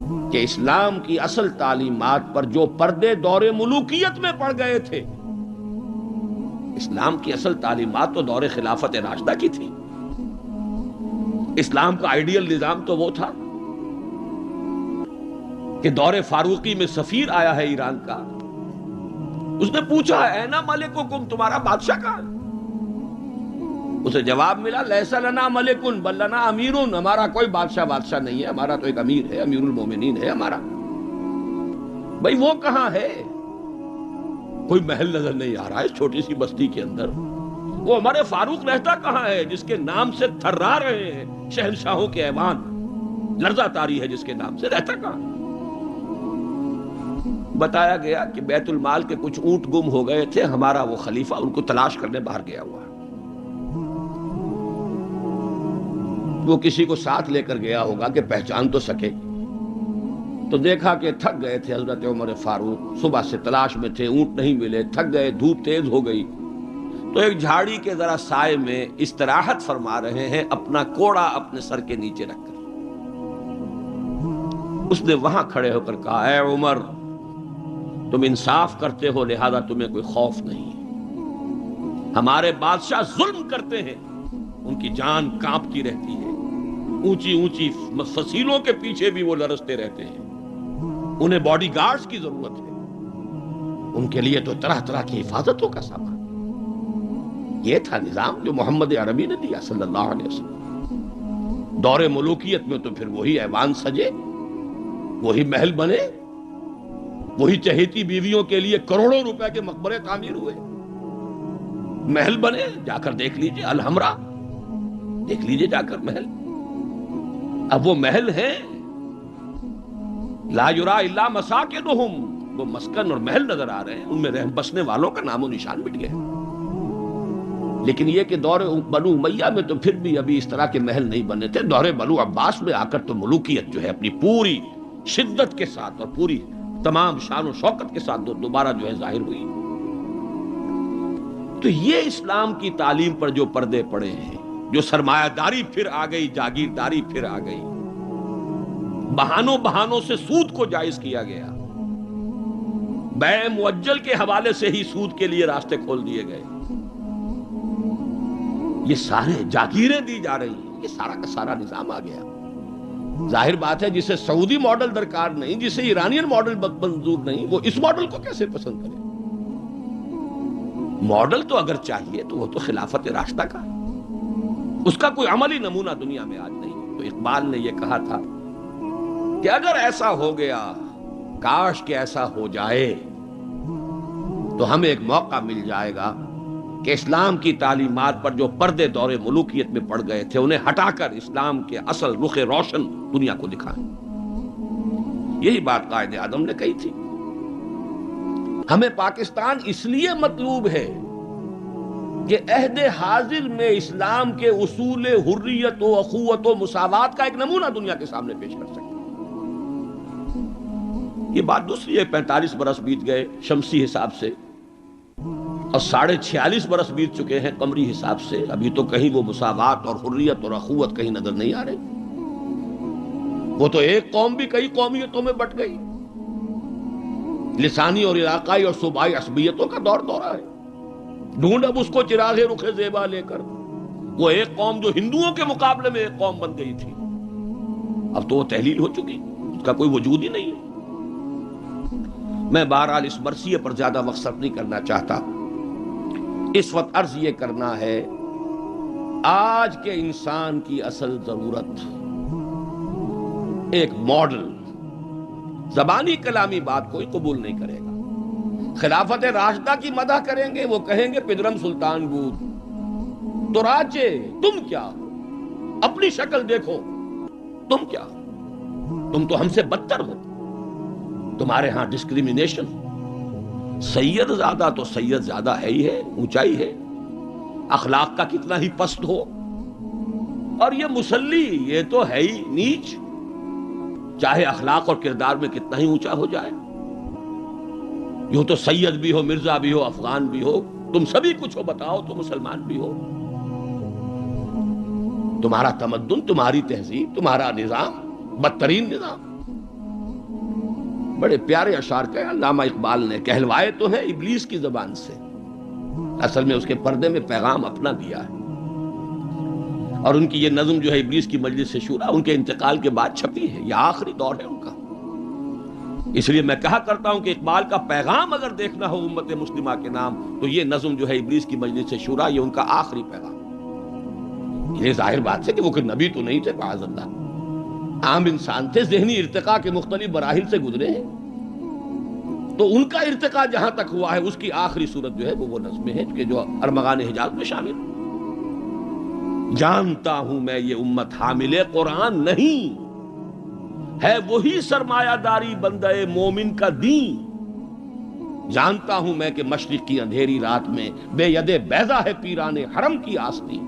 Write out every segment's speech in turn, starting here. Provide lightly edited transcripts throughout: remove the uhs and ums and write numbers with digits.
کہ اسلام کی اصل تعلیمات پر جو پردے دور ملوکیت میں پڑ گئے تھے، اسلام کی اصل تعلیمات تو دور خلافت راشدہ کی تھی۔ اسلام کا آئیڈیل نظام تو وہ تھا کہ دور فاروقی میں سفیر آیا ہے ایران کا، اس نے پوچھا اینا ملککم، تمہارا بادشاہ کہاں ہے؟ اسے جواب ملا لیس لنا ملکن بل لنا امیرن، ہمارا کوئی بادشاہ نہیں ہے، ہمارا تو ایک امیر ہے، امیر المومنین ہے ہمارا۔ بھئی وہ کہاں ہے؟ کوئی محل نظر نہیں آ رہا ہے اس چھوٹی سی بستی کے اندر۔ وہ ہمارے فاروق رہتا کہاں ہے جس کے نام سے تھرا رہے ہیں شہنشاہوں کے ایوان، لرزہ طاری ہے جس کے نام سے، رہتا کہاں؟ بتایا گیا کہ بیت المال کے کچھ اونٹ گم ہو گئے تھے، ہمارا وہ خلیفہ ان کو تلاش کرنے باہر گیا ہوا ہے۔ وہ کسی کو ساتھ لے کر گیا ہوگا کہ پہچان تو سکے، تو دیکھا کہ تھک گئے تھے حضرت عمر فاروق، صبح سے تلاش میں تھے، اونٹ نہیں ملے، تھک گئے، دھوپ تیز ہو گئی، تو ایک جھاڑی کے ذرا سائے میں استراحت فرما رہے ہیں اپنا کوڑا اپنے سر کے نیچے رکھ کر۔ اس نے وہاں کھڑے ہو کر کہا اے عمر، تم انصاف کرتے ہو لہذا تمہیں کوئی خوف نہیں ہے، ہمارے بادشاہ ظلم کرتے ہیں، ان کی جان کانپتی رہتی ہے، اونچی اونچی فصیلوں کے پیچھے بھی وہ لرزتے رہتے ہیں، انہیں باڈی گارڈز کی ضرورت ہے، ان کے لیے تو طرح طرح کی حفاظتوں کا سامان۔ یہ تھا نظام جو محمد عربی نے دیا صلی اللہ علیہ وسلم۔ دور ملوکیت میں تو پھر وہی ایوان سجے، وہی محل بنے، وہی چہیتی بیویوں کے لیے کروڑوں روپے کے مقبرے تعمیر ہوئے، محل بنے، جا کر دیکھ لیجئے الحمرا، دیکھ لیجئے جا کر محل۔ اب وہ محل ہیں لا یرا الا مساکنہم، وہ مسکن اور محل نظر آ رہے ہیں، ان میں رہ بسنے والوں کا نام و نشان مٹ گیا۔ لیکن یہ کہ دور بنو امیہ میں تو پھر بھی ابھی اس طرح کے محل نہیں بنے تھے، دور بنو عباس میں آ کر تو ملوکیت جو ہے اپنی پوری شدت کے ساتھ اور پوری تمام شان و شوکت کے ساتھ دوبارہ جو ہے ظاہر ہوئی۔ تو یہ اسلام کی تعلیم پر جو پردے پڑے ہیں، جو سرمایہ داری پھر آ گئی، جاگیرداری پھر آ گئی، بہانوں سے سود کو جائز کیا گیا، بیع مؤجل کے حوالے سے ہی سود کے لیے راستے کھول دیے گئے، یہ سارے جاگیریں دی جا رہی ہیں، یہ سارا کا سارا نظام آ گیا۔ ظاہر بات ہے جسے سعودی ماڈل درکار نہیں، جسے ایرانین ماڈل منظور نہیں، وہ اس ماڈل کو کیسے پسند کرے؟ ماڈل تو اگر چاہیے تو وہ تو خلافت راشدہ کا، اس کا کوئی عملی نمونہ دنیا میں آج نہیں۔ تو اقبال نے یہ کہا تھا کہ اگر ایسا ہو گیا، کاش کہ ایسا ہو جائے، تو ہمیں ایک موقع مل جائے گا کہ اسلام کی تعلیمات پر جو پردے دور ملوکیت میں پڑ گئے تھے انہیں ہٹا کر اسلام کے اصل رخ روشن دنیا کو دکھائیں۔ یہی بات قائد اعظم نے کہی تھی۔ ہمیں پاکستان اس لیے مطلوب ہے کہ عہد حاضر میں اسلام کے اصول حریت و اخوت و مساوات کا ایک نمونہ دنیا کے سامنے پیش کر سکے۔ یہ بات دوسری ہے، 45 برس بیت گئے شمسی حساب سے، اور 46.5 برس بیت چکے ہیں قمری حساب سے، ابھی تو کہیں وہ مساوات اور حریت اور اخوت کہیں نظر نہیں آ رہی۔ وہ تو ایک قوم بھی کئی قومیتوں میں بٹ گئی، لسانی اور علاقائی اور صوبائی عصبیتوں کا دور دورہ ہے۔ ڈھونڈ اب اس کو چراغ رخ زیبا لے کر، وہ ایک قوم جو ہندوؤں کے مقابلے میں ایک قوم بن گئی تھی، اب تو وہ تحلیل ہو چکی، اس کا کوئی وجود ہی نہیں ہے۔ میں بہرحال اس مرثیے پر زیادہ وقت صرف نہیں کرنا چاہتا، اس وقت عرض یہ کرنا ہے آج کے انسان کی اصل ضرورت ایک ماڈل، زبانی کلامی بات کوئی قبول نہیں کرے گا۔ خلافت راشدہ کی مدح کریں گے، وہ کہیں گے پدرم سلطان بود، تو راجے تم کیا ہو، اپنی شکل دیکھو، تم کیا ہو، تم تو ہم سے بدتر ہو، تمہارے ہاں ڈسکریمنیشن، سید زیادہ تو سید زیادہ ہے ہی ہے، اونچائی ہے، اخلاق کا کتنا ہی پست ہو، اور یہ مسلی یہ تو ہے ہی نیچ، چاہے اخلاق اور کردار میں کتنا ہی اونچا ہو جائے، یوں تو سید بھی ہو، مرزا بھی ہو، افغان بھی ہو، تم سبھی کچھ ہو، بتاؤ تو مسلمان بھی ہو، تمہارا تمدن، تمہاری تہذیب، تمہارا نظام بدترین نظام، بڑے پیارے اشعار کہے علامہ اقبال نے، کہلوائے تو ہیں ابلیس کی زبان سے، اصل میں اس کے پردے میں پیغام اپنا دیا ہے۔ اور ان کی یہ نظم جو ہے ابلیس کی مجلس شورا، ان کے انتقال کے بعد چھپی ہے، یہ آخری دور ہے ان کا۔ اس لیے میں کہا کرتا ہوں کہ اقبال کا پیغام اگر دیکھنا ہو امت مسلمہ کے نام تو یہ نظم جو ہے ابلیس کی مجلس شورا، یہ ان کا آخری پیغام۔ یہ ظاہر بات ہے کہ وہ کوئی نبی تو نہیں تھے معاذ اللہ، عام انسان تھے، ذہنی ارتقاء کے مختلف مراحل سے گزرے ہیں، تو ان کا ارتقاء جہاں تک ہوا ہے اس کی آخری صورت جو ہے وہ نظمیں ہیں کہ جو ارمغان حجاز میں شامل۔ جانتا ہوں میں یہ امت حامل قرآن نہیں، ہے وہی سرمایہ داری بندہ مومن کا دین۔ جانتا ہوں میں کہ مشرق کی اندھیری رات میں بے ید بیضا ہے پیران حرم کی آستین۔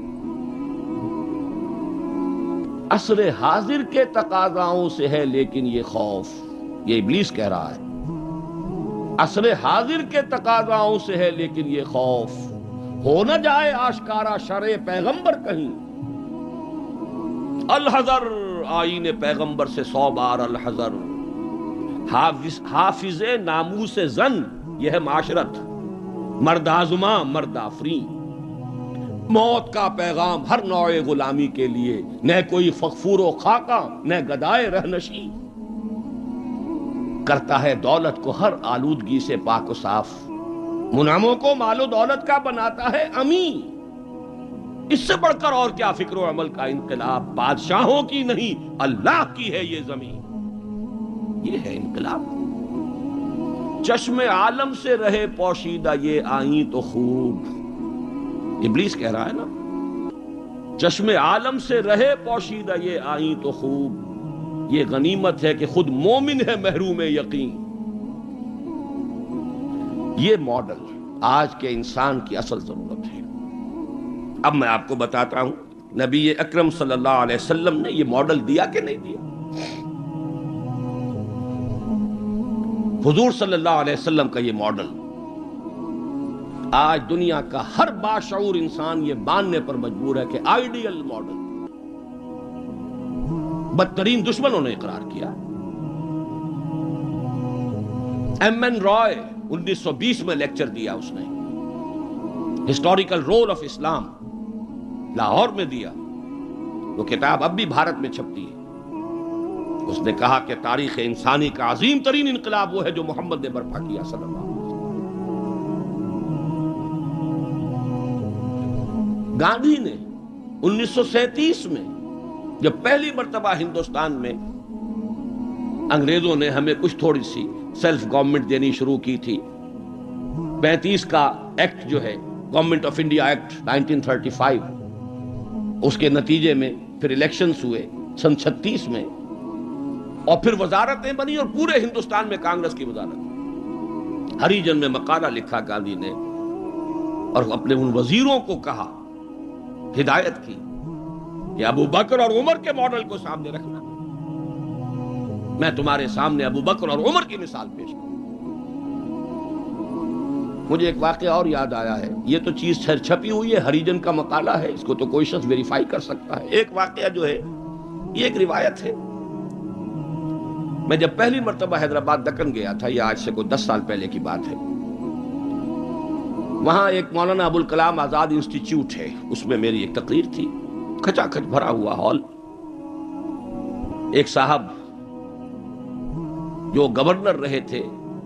عصر حاضر کے تقاضاؤں سے ہے لیکن یہ خوف، یہ ابلیس کہہ رہا ہے، عصر حاضر کے تقاضاؤں سے ہے لیکن یہ خوف، ہو نہ جائے آشکارا شرع پیغمبر کہیں۔ الحذر، آئین پیغمبر سے 100 بار الحذر، حافظ ناموس زن، یہ ہے معاشرت، مرد آزماں مرد آفرین۔ موت کا پیغام ہر نوع غلامی کے لیے، نہ کوئی فغفور و خاکہ نہ گدائے رہنشی، کرتا ہے دولت کو ہر آلودگی سے پاک و صاف، منعموں کو مال و دولت کا بناتا ہے امین۔ اس سے بڑھ کر اور کیا فکر و عمل کا انقلاب، بادشاہوں کی نہیں اللہ کی ہے یہ زمین، یہ ہے انقلاب۔ چشم عالم سے رہے پوشیدہ یہ آئیں تو خوب، ابلیس کہہ رہا ہے نا، چشم عالم سے رہے پوشیدہ یہ آئیں تو خوب، یہ غنیمت ہے کہ خود مومن ہے محروم یقین۔ یہ ماڈل آج کے انسان کی اصل ضرورت ہے۔ اب میں آپ کو بتاتا ہوں نبی اکرم صلی اللہ علیہ وسلم نے یہ ماڈل دیا کہ نہیں دیا۔ حضور صلی اللہ علیہ وسلم کا یہ ماڈل آج دنیا کا ہر باشعور انسان یہ ماننے پر مجبور ہے کہ آئیڈیل ماڈل، بدترین دشمنوں نے اقرار کیا۔ ایم این رائے 1920 میں لیکچر دیا اس نے، ہسٹوریکل رول آف اسلام، لاہور میں دیا، وہ کتاب اب بھی بھارت میں چھپتی ہے۔ اس نے کہا کہ تاریخ انسانی کا عظیم ترین انقلاب وہ ہے جو محمد نے برپا کیا صلی اللہ علیہ وسلم۔ گاندھی نے 1937 میں جب پہلی مرتبہ ہندوستان میں انگریزوں نے ہمیں کچھ تھوڑی سی سیلف گورنمنٹ دینی شروع کی تھی، 35 کا ایکٹ جو ہے گورنمنٹ آف انڈیا ایکٹ 1935، اس کے نتیجے میں پھر الیکشنز ہوئے سن 36 میں، اور پھر وزارتیں بنی اور پورے ہندوستان میں کانگریس کی وزارت۔ ہریجن میں مقالہ لکھا گاندھی نے اور اپنے ان وزیروں کو کہا، ہدایت کی کہ ابو بکر اور عمر کے ماڈل کو سامنے رکھنا، میں تمہارے سامنے ابو بکر اور عمر کی مثال پیش کروں۔ مجھے ایک واقعہ اور یاد آیا ہے، یہ تو چیز چھپی ہوئی ہے، ہریجن کا مقالہ ہے، اس کو تو کوئی شخص ویریفائی کر سکتا ہے۔ ایک واقعہ جو ہے یہ ایک روایت ہے، میں جب پہلی مرتبہ حیدرآباد دکن گیا تھا، یہ آج سے کوئی 10 سال پہلے کی بات ہے، وہاں ایک مولانا ابوالکلام آزاد انسٹیٹیوٹ ہے، اس میں میری ایک تقریر تھی، کھچا کھچ بھرا ہوا ہال۔ ایک صاحب جو گورنر رہے تھے،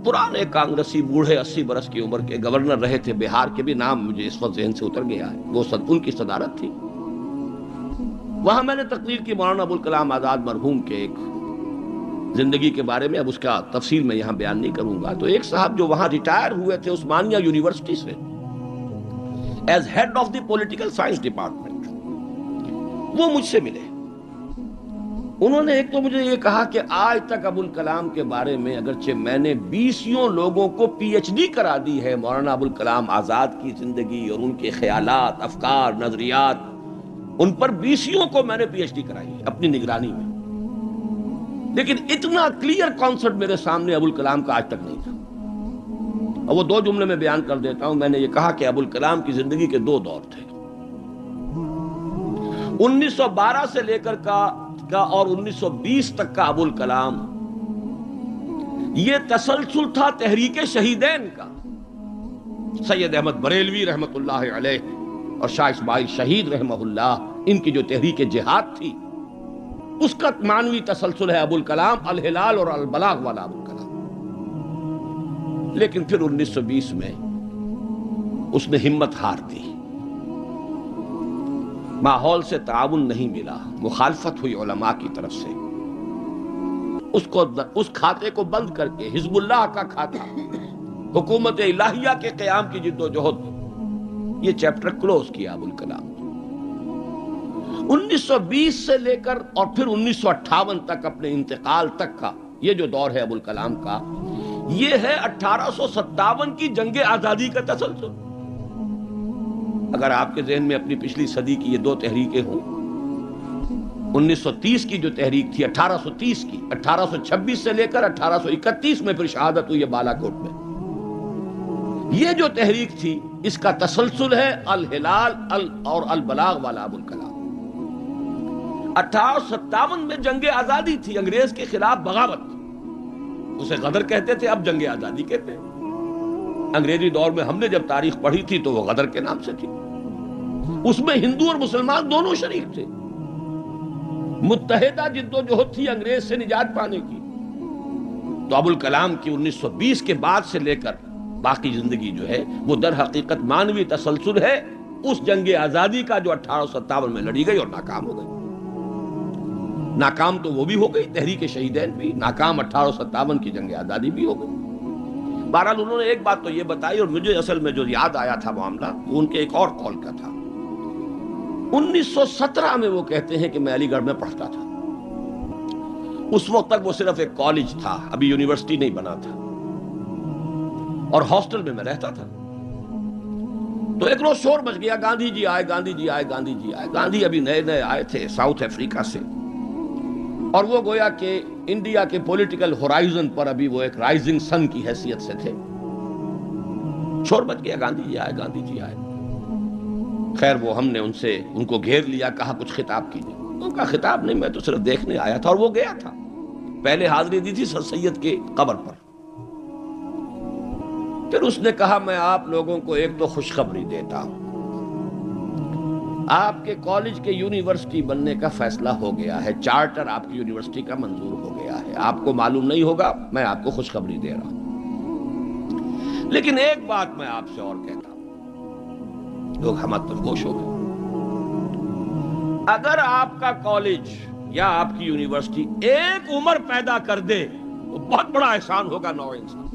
پرانے کانگریسی، بوڑھے 80 برس کی عمر کے گورنر رہے تھے بہار کے، بھی نام مجھے اس وقت ذہن سے اتر گیا ہے، وہ ان کی صدارت تھی۔ وہاں میں نے تقریر کی مولانا ابوالکلام آزاد مرحوم کے ایک زندگی کے بارے میں، اب اس کا تفصیل میں یہاں بیان نہیں کروں گا۔ تو ایک صاحب جو وہاں ریٹائر ہوئے تھے عثمانیہ یونیورسٹی سے as head of the political science department, وہ مجھ سے ملے۔ انہوں نے ایک تو مجھے یہ کہا کہ آج تک ابوالکلام کے بارے میں اگرچہ میں نے 20 لوگوں کو پی ایچ ڈی کرا دی ہے مولانا ابوالکلام آزاد کی زندگی اور ان کے خیالات، افکار، نظریات، ان پر 20 کو میں نے پی ایچ ڈی کرائی ہے اپنی نگرانی میں، لیکن اتنا کلیئر کانسیپٹ میرے سامنے ابوالکلام کا آج تک نہیں تھا۔ اور وہ 2 جملے میں بیان کر دیتا ہوں۔ میں نے یہ کہا کہ ابوالکلام کی زندگی کے 2 دور تھے، 1912 سے لے کر کا اور 1920 تک کا ابوالکلام یہ تسلسل تھا تحریک شہیدین کا. سید احمد بریلوی رحمت اللہ علیہ اور شاہ اسماعیل شہید رحمہ اللہ، ان کی جو تحریک جہاد تھی اس کا معنوی تسلسل ہے ابو الکلام الہلال اور البلاغ والا ابو الکلام. لیکن پھر 1920 میں اس نے ہمت ہار دی، ماحول سے تعاون نہیں ملا، مخالفت ہوئی علماء کی طرف سے. اس کھاتے کو بند کر کے حزب اللہ کا کھاتا، حکومت الہیہ کے قیام کی جد و جہد، یہ چیپٹر کلوز کیا ابو الکلام. 1920 سے لے کر اور پھر 1958 تک، اپنے انتقال تک کا یہ جو دور ہے ابو الکلام کا، یہ ہے 1857 کی جنگ آزادی کا تسلسل. اگر آپ کے ذہن میں اپنی پچھلی صدی کی یہ دو تحریکیں ہوں، 1930 کی جو تحریک تھی 1830 کی، 1826 سے لے کر 1831 میں پھر شہادت ہوئی ہے بالا کوٹ میں، یہ جو تحریک تھی اس کا تسلسل ہے الہلال اور البلاغ والا ابو الکلام. 1857 میں جنگ آزادی تھی، انگریز کے خلاف بغاوت، اسے غدر کہتے تھے، اب جنگ آزادی کہتے ہیں. انگریزی دور میں ہم نے جب تاریخ پڑھی تھی تو وہ غدر کے نام سے تھی. اس میں ہندو اور مسلمان دونوں شریک تھے، متحدہ جد و جہد تھی انگریز سے نجات پانے کی. تو ابو الکلام کی 1920 کے بعد سے لے کر باقی زندگی جو ہے وہ در حقیقت مانوی تسلسل ہے اس جنگ آزادی کا جو 1857 میں لڑی گئی اور ناکام ہو گئی. ناکام تو وہ بھی ہو گئی، تحریک شہیدین بھی ناکام، 1857 کی جنگ آزادی بھی ہو گئی. بہرحال انہوں نے ایک بات تو یہ بتائی، اور مجھے اصل میں جو یاد آیا تھا معاملہ وہ ان کے ایک اور قول کا تھا. 1917 میں وہ کہتے ہیں کہ میں علی گڑھ میں پڑھتا تھا. اس وقت تک وہ صرف ایک کالج تھا، ابھی یونیورسٹی نہیں بنا تھا، اور ہاسٹل میں رہتا تھا. تو ایک روز شور مچ گیا، گاندھی جی آئے، گاندھی جی آئے، گاندھی جی آئے. گاندھی ابھی نئے نئے آئے تھے ساؤتھ افریقہ سے، اور وہ گویا کہ انڈیا کے پولیٹیکل ہورائزن پر ابھی وہ ایک رائزنگ سن کی حیثیت سے تھے. شور مچ گیا، گاندھی جی آئے، گاندھی جی آئے. خیر وہ ہم نے ان کو گھیر لیا، کہا کچھ خطاب کیجئے. ان کا خطاب نہیں، میں تو صرف دیکھنے آیا تھا. اور وہ گیا تھا، پہلے حاضری دی تھی سر سید کے قبر پر. پھر اس نے کہا میں آپ لوگوں کو ایک تو خوشخبری دیتا ہوں، آپ کے کالج کے یونیورسٹی بننے کا فیصلہ ہو گیا ہے، چارٹر آپ کی یونیورسٹی کا منظور ہو گیا ہے. آپ کو معلوم نہیں ہوگا، میں آپ کو خوشخبری دے رہا ہوں. لیکن ایک بات میں آپ سے اور کہتا ہوں، لوگ ہمت پر خوش ہو گئے. اگر آپ کا کالج یا آپ کی یونیورسٹی ایک عمر پیدا کر دے تو بہت بڑا احسان ہوگا نو انسان.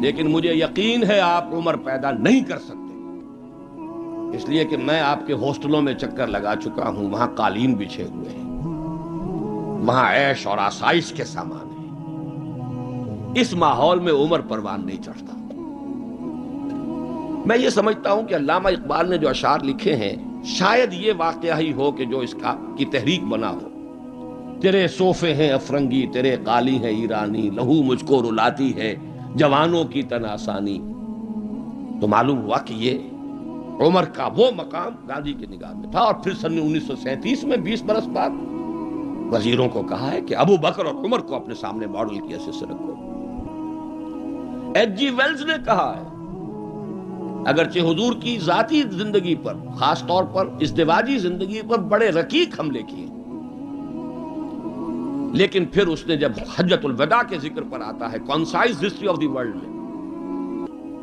لیکن مجھے یقین ہے آپ عمر پیدا نہیں کر سکتے، اس لیے کہ میں آپ کے ہاسٹلوں میں چکر لگا چکا ہوں. وہاں قالین بچھے ہوئے ہیں، وہاں عیش اور آسائش کے سامان ہیں. اس ماحول میں عمر پروان نہیں چڑھتا. میں یہ سمجھتا ہوں کہ علامہ اقبال نے جو اشعار لکھے ہیں شاید یہ واقعہ ہی ہو کہ جو اس کی تحریک بنا ہو. تیرے صوفے ہیں افرنگی، تیرے قالی ہیں ایرانی، لہو مجھ کو رلاتی ہے جوانوں کی تن آسانی. تو معلوم ہوا کہ یہ عمر کا وہ مقام گاندھی کی نگاہ میں تھا. اور پھر سن 1937 میں 20 برس بعد وزیروں کو کہا ہے کہ ابو بکر اور عمر کو اپنے سامنے ماڈل کی حیثیت سے رکھو. ایچ جی ویلز نے کہا ہے اگرچہ حضور کی ذاتی زندگی پر، خاص طور پر ازدواجی زندگی پر بڑے رقیق حملے کیے، لیکن پھر اس نے جب حجۃ الوداع کے ذکر پر آتا ہے concise history of the world میں،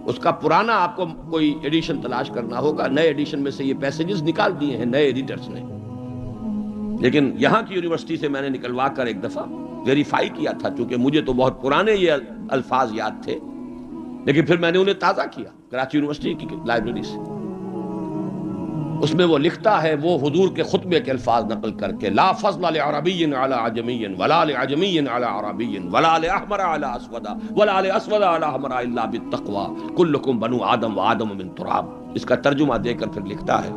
اس کا پرانا آپ کو کوئی ایڈیشن تلاش کرنا ہوگا، نئے ایڈیشن میں سے یہ پیسیجز نکال دیے ہیں نئے ایڈیٹرز نے. لیکن یہاں کی یونیورسٹی سے میں نے نکلوا کر ایک دفعہ ویریفائی کیا تھا، چونکہ مجھے تو بہت پرانے یہ الفاظ یاد تھے، لیکن پھر میں نے انہیں تازہ کیا کراچی یونیورسٹی کی لائبریری سے. اس میں وہ لکھتا ہے، وہ حضور کے خطبے کے الفاظ نقل کر کے، لا فضل لعربی علی عجمی ولا لعجمی علی عربی ولا لاحمر علی اسود ولا لاسود علی احمر الا بالتقوی کلکم بنو آدم وآدم من تراب. اس کا ترجمہ دے کر پھر لکھتا ہے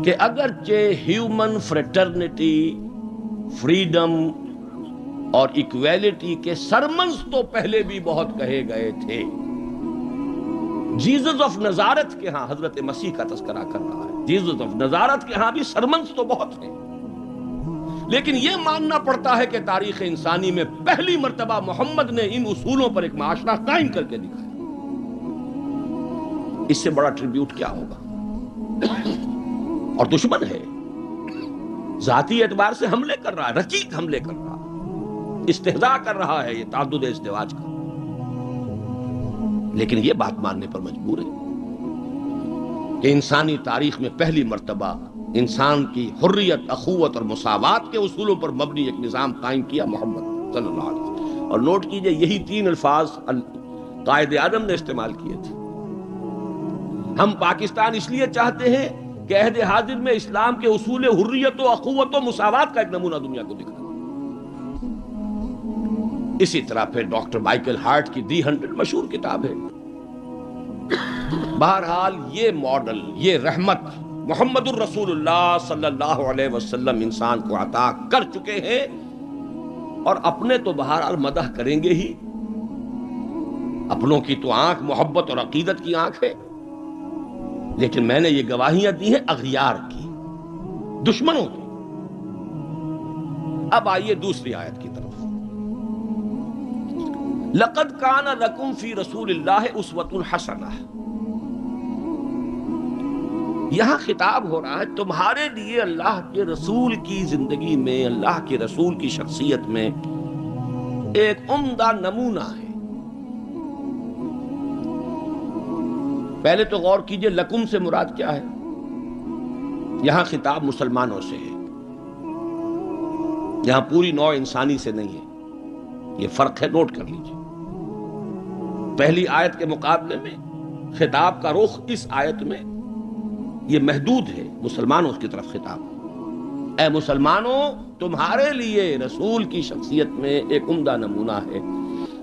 کہ اگرچہ ہیومن فریٹرنیٹی، فریڈم اور ایکویلٹی کے سرمنز تو پہلے بھی بہت کہے گئے تھے، جیزس آف نزارت کے ہاں حضرت مسیح کا تذکرہ کر رہا ہے، جیزس آف نزارت کے ہاں بھی سرمنز تو بہت ہیں، لیکن یہ ماننا پڑتا ہے کہ تاریخ انسانی میں پہلی مرتبہ محمد نے ان اصولوں پر ایک معاشرہ قائم کر کے دکھایا. اس سے بڑا ٹریبیوٹ کیا ہوگا؟ اور دشمن ہے، ذاتی اعتبار سے حملے کر رہا ہے، رقیق حملے کر رہا ہے، استہزاء کر رہا ہے یہ تعدد ازدواج کا، لیکن یہ بات ماننے پر مجبور ہے کہ انسانی تاریخ میں پہلی مرتبہ انسان کی حریت، اخوت اور مساوات کے اصولوں پر مبنی ایک نظام قائم کیا محمد صلی اللہ علیہ وسلم. اور نوٹ کیجئے یہی 3 الفاظ قائد اعظم نے استعمال کیے تھے. ہم پاکستان اس لیے چاہتے ہیں کہ عہد حاضر میں اسلام کے اصول حریت و اخوت و مساوات کا ایک نمونہ دنیا کو دکھا. اسی طرح پھر ڈاکٹر مائیکل ہارٹ کی دی 100 مشہور کتاب ہے. بہرحال یہ ماڈل، یہ رحمت محمد الرسول اللہ صلی اللہ علیہ وسلم انسان کو عطا کر چکے ہیں، اور اپنے تو بہرحال مدح کریں گے ہی. اپنوں کی تو آنکھ محبت اور عقیدت کی آنکھ ہے، لیکن میں نے یہ گواہیاں دی ہیں اغیار کی، دشمنوں کی. اب آئیے دوسری آیت کی طرف. لقد کان لکم فی رسول اللہ اسوۃ حسنہ. یہاں خطاب ہو رہا ہے تمہارے لیے اللہ کے رسول کی زندگی میں، اللہ کے رسول کی شخصیت میں ایک عمدہ نمونہ ہے. پہلے تو غور کیجئے لکم سے مراد کیا ہے. یہاں خطاب مسلمانوں سے ہے، یہاں پوری نوع انسانی سے نہیں ہے. یہ فرق ہے، نوٹ کر لیجئے. پہلی آیت کے مقابلے میں خطاب کا رخ اس آیت میں یہ محدود ہے، مسلمانوں کی طرف خطاب. اے مسلمانوں، تمہارے لیے رسول کی شخصیت میں ایک عمدہ نمونہ ہے.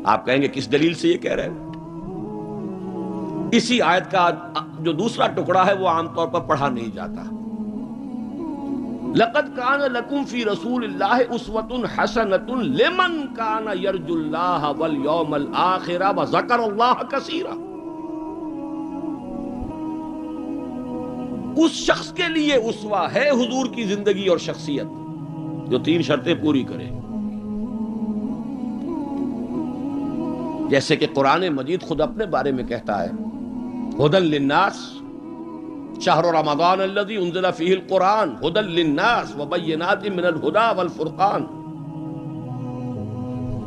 آپ کہیں گے کس دلیل سے یہ کہہ رہے ہیں؟ اسی آیت کا جو دوسرا ٹکڑا ہے وہ عام طور پر پڑھا نہیں جاتا. لقد کان لکم فی رسول اللہ اسوۃ حسنۃ لمن کان یرجو اللہ والیوم الآخر وذکر اللہ کثیرا. اس شخص کے لیے اسوہ ہے حضور کی زندگی اور شخصیت جو 3 شرطیں پوری کرے. جیسے کہ قرآن مجید خود اپنے بارے میں کہتا ہے ہدی للناس شہر رمضان الذی انزل فیہ القرآن ہدی للناس وبینات من الہدی والفرقان.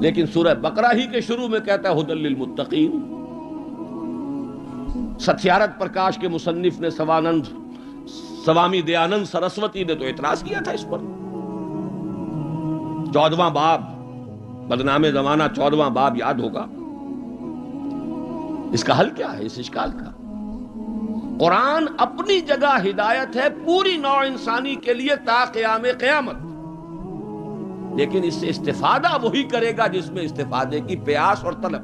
لیکن سورہ بقرہ ہی کے شروع میں کہتا ہے ہدی للمتقین. ستیارتھ پرکاش کے مصنف نے سوامی دیانند سرسوتی نے تو اعتراض کیا تھا اس پر. 14واں باب، بدنام زمانہ 14واں باب یاد ہوگا. اس کا حل کیا ہے اس اشکال کا؟ قرآن اپنی جگہ ہدایت ہے پوری نوع انسانی کے لیے تا قیام قیامت، لیکن اس سے استفادہ وہی کرے گا جس میں استفادے کی پیاس اور طلب.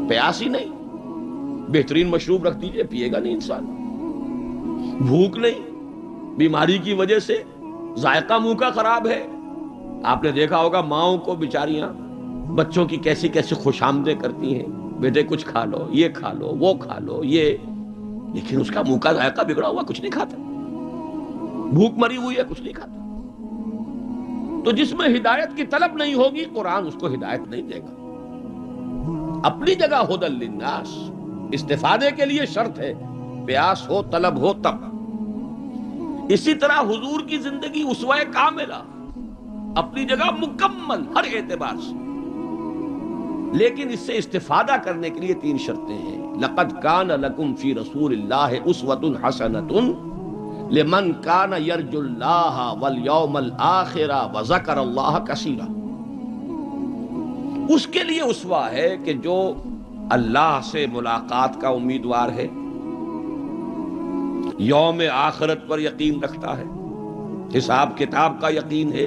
پیاس ہی نہیں، بہترین مشروب رکھ دیجئے، پیے گا نہیں انسان. بھوک نہیں، بیماری کی وجہ سے ذائقہ منہ کا خراب ہے. آپ نے دیکھا ہوگا ماؤں کو بیچاریاں بچوں کی کیسی کیسی خوش آمدیں کرتی ہیں، بیٹے کچھ کھا لو، یہ کھا لو، وہ کھا لو، یہ، لیکن اس کا منہ کا ذائقہ بگڑا ہوا کچھ نہیں کھاتا. بھوک مری ہوئی ہے کچھ نہیں کھاتا. تو جس میں ہدایت کی طلب نہیں ہوگی قرآن اس کو ہدایت نہیں دے گا. اپنی جگہ ہدی للناس، استفادے کے لیے شرط ہے، پیاس ہو طلب ہو تب. اسی طرح حضور کی زندگی اسوہ کاملہ، اپنی جگہ مکمل ہر اعتبار سے، لیکن اس سے استفادہ کرنے کے لیے 3 شرطیں ہیں. لقد کان لکم فی رسول اللہ اسوۃ حسنۃ لمن کان یرجو اللہ والیوم الآخر وذکر اللہ کثیرا. اس کے لیے اسوہ ہے کہ جو اللہ سے ملاقات کا امیدوار ہے، یوم آخرت پر یقین رکھتا ہے، حساب کتاب کا یقین ہے،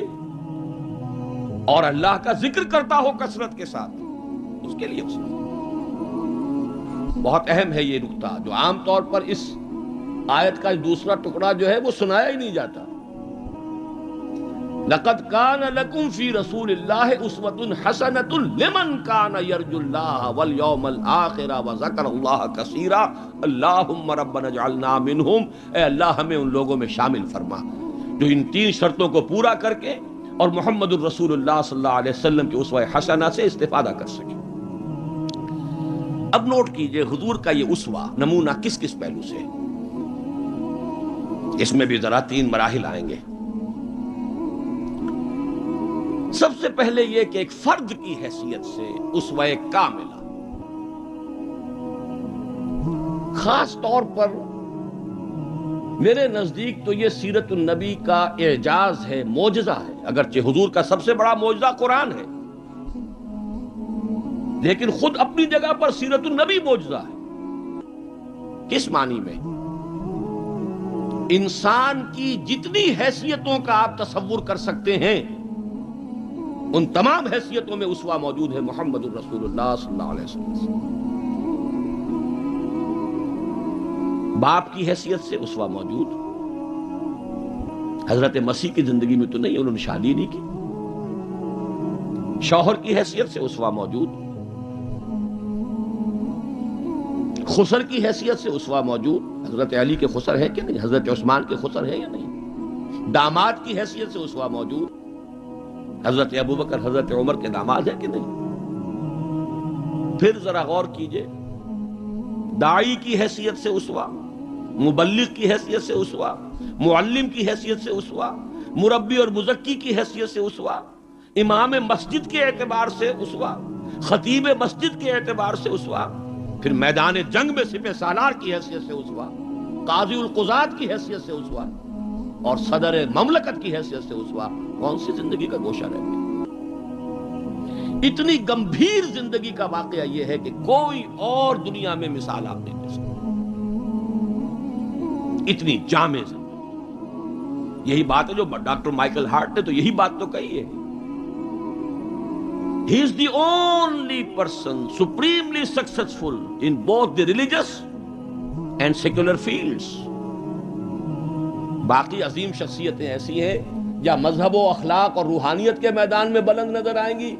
اور اللہ کا ذکر کرتا ہو کثرت کے ساتھ، اس کے لیے بہت اہم ہے یہ نقطہ جو عام طور پر اس آیت کا دوسرا ٹکڑا جو ہے وہ سنایا ہی نہیں جاتا. لقد کان لکم فی رسول اللہ اسوۃ حسنۃ لمن کان یرجو اللہ والیوم الآخر وذکر اللہ کثیرا. اللہم ربنا اجعلنا منہم، اے اللہ ہمیں ان لوگوں میں شامل فرما جو ان 3 شرطوں کو پورا کر کے اور محمد الرسول اللہ صلی اللہ علیہ وسلم کے اسوہ حسنہ سے استفادہ کر سکے۔ اب نوٹ کیجئے حضور کا یہ اسوہ نمونہ کس کس پہلو سے ہے۔ اس میں بھی ذرا 3 مراحل آئیں گے۔ سب سے پہلے یہ کہ ایک فرد کی حیثیت سے اسوہ کاملہ، خاص طور پر میرے نزدیک تو یہ سیرت النبی کا اعجاز ہے، معجزہ ہے۔ اگرچہ حضور کا سب سے بڑا معجزہ قرآن ہے، لیکن خود اپنی جگہ پر سیرت النبی معجزہ ہے۔ کس معنی میں؟ انسان کی جتنی حیثیتوں کا آپ تصور کر سکتے ہیں ان تمام حیثیتوں میں اسوہ موجود ہے محمد الرسول اللہ صلی اللہ علیہ وسلم۔ باپ کی حیثیت سے اسوہ موجود، حضرت مسیح کی زندگی میں تو نہیں، انہوں نے شادی نہیں کی۔ شوہر کی حیثیت سے اسوہ موجود، خسر کی حیثیت سے اسوہ موجود، حضرت علی کے خسر ہے کہ نہیں، حضرت عثمان کے خسر ہے یا نہیں۔ داماد کی حیثیت سے اسوہ موجود، حضرت ابوبکر حضرت عمر کے داماد ہے کہ نہیں۔ پھر ذرا غور کیجئے، داعی کی حیثیت سے اسوہ، مبلغ کی حیثیت سے اسوہ، معلم کی حیثیت سے اسوہ، مربی اور مزکی کی حیثیت سے اسوہ، امام مسجد کے اعتبار سے اسوہ، خطیب مسجد کے اعتبار سے اسوہ، پھر میدان جنگ میں سپہ سالار کی حیثیت سے اسوہ، قاضی القضات کی حیثیت سے اسوہ، اور صدر مملکت کی حیثیت سے اسوہ۔ کون سی زندگی کا گوشہ رہ گیا؟ اتنی گمبھیر زندگی کا واقعہ یہ ہے کہ کوئی اور دنیا میں مثال آپ نہیں دے سکتے، اتنی جامع زندگی۔ یہی بات ہے جو ڈاکٹر مائیکل ہارٹ نے تو یہی بات تو کہی ہے، he is the only person supremely successful in both the religious and secular fields۔ باقی عظیم شخصیتیں ایسی ہیں یا مذہب و اخلاق اور روحانیت کے میدان میں بلند نظر آئیں گی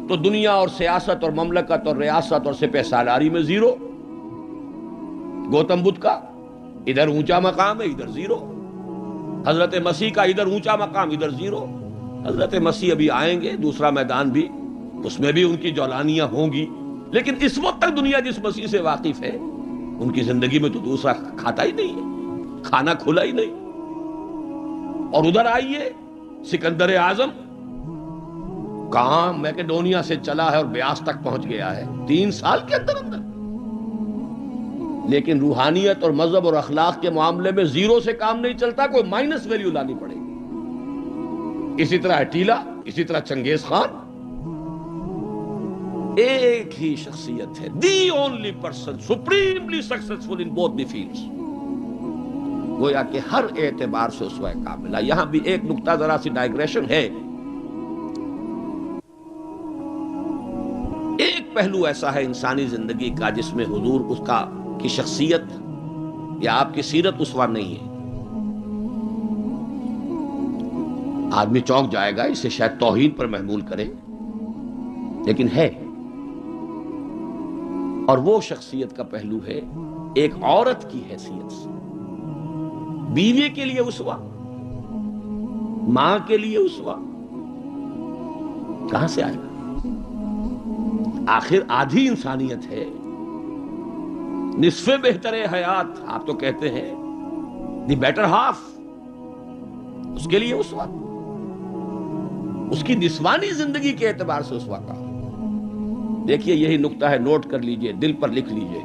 تو دنیا اور سیاست اور مملکت اور ریاست اور سپہ سالاری میں زیرو۔ گوتم بدھ کا ادھر اونچا مقام ہے، ادھر زیرو۔ حضرت مسیح کا ادھر اونچا مقام، ادھر زیرو۔ حضرت مسیح ابھی آئیں گے، دوسرا میدان بھی، اس میں بھی ان کی جولانیاں ہوں گی، لیکن اس وقت تک دنیا جس مسیح سے واقف ہے ان کی زندگی میں تو دوسرا کھاتا ہی نہیں ہے، کھانا کھلا ہی نہیں۔ اور ادھر آئیے سکندر اعظم کہاں میکڈونیا سے چلا ہے اور بیاس تک پہنچ گیا ہے 3 سال کے اندر اندر، لیکن روحانیت اور مذہب اور اخلاق کے معاملے میں زیرو سے کام نہیں چلتا، کوئی مائنس ویلیو لانی پڑے گی۔ اسی طرح اٹیلا، اسی طرح چنگیز خان۔ ایک ہی شخصیت ہے، the only person supremely successful in both the fields, گویا کہ ہر اعتبار سے اسوہ کاملہ۔ یہاں بھی ایک نقطہ ذرا سی ڈائگریشن ہے۔ ایک پہلو ایسا ہے انسانی زندگی کا جس میں حضور اس کا کی شخصیت یا آپ کی سیرت اسوہ نہیں ہے۔ آدمی چونک جائے گا، اسے شاید توہین پر محمول کرے، لیکن ہے۔ اور وہ شخصیت کا پہلو ہے ایک عورت کی حیثیت سے، بیوی کے لیے اسوہ، ماں کے لیے اسوہ، کہاں سے آئے گا؟ آخر آدھی انسانیت ہے، نصف بہتر حیات آپ تو کہتے ہیں، دی بیٹر ہاف، اس کے لیے اسوہ، اس کی نسوانی زندگی کے اعتبار سے اسوہ کا۔ دیکھیے یہی نقطہ ہے، نوٹ کر لیجئے، دل پر لکھ لیجئے۔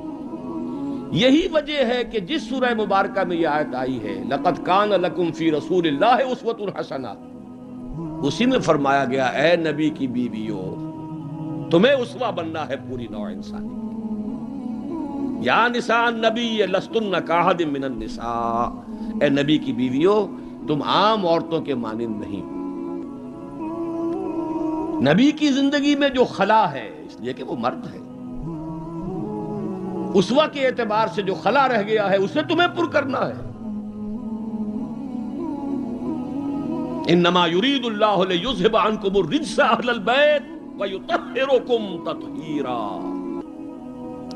یہی وجہ ہے کہ جس سورہ مبارکہ میں یہ آیت آئی ہے لَقَدْ كَانَ لَكُمْ فِي رَسُولِ اللَّهِ أُسْوَةٌ حَسَنَةٌ، اسی میں فرمایا گیا اے نبی کی بیویوں تمہیں اسوہ بننا ہے پوری نوع انسانی۔ یا نساء النبی لستن کاحد من النساء، اے نبی کی بیویوں تم عام عورتوں کے مانند نہیں۔ نبی کی زندگی میں جو خلا ہے، اس لیے کہ وہ مرد ہے، اسوہ کے اعتبار سے جو خلا رہ گیا ہے اسے تمہیں پر کرنا ہے۔ انما یرید اللہ لیذھب عنکم الرجس اہل البیت ویطہرکم تطہیرا،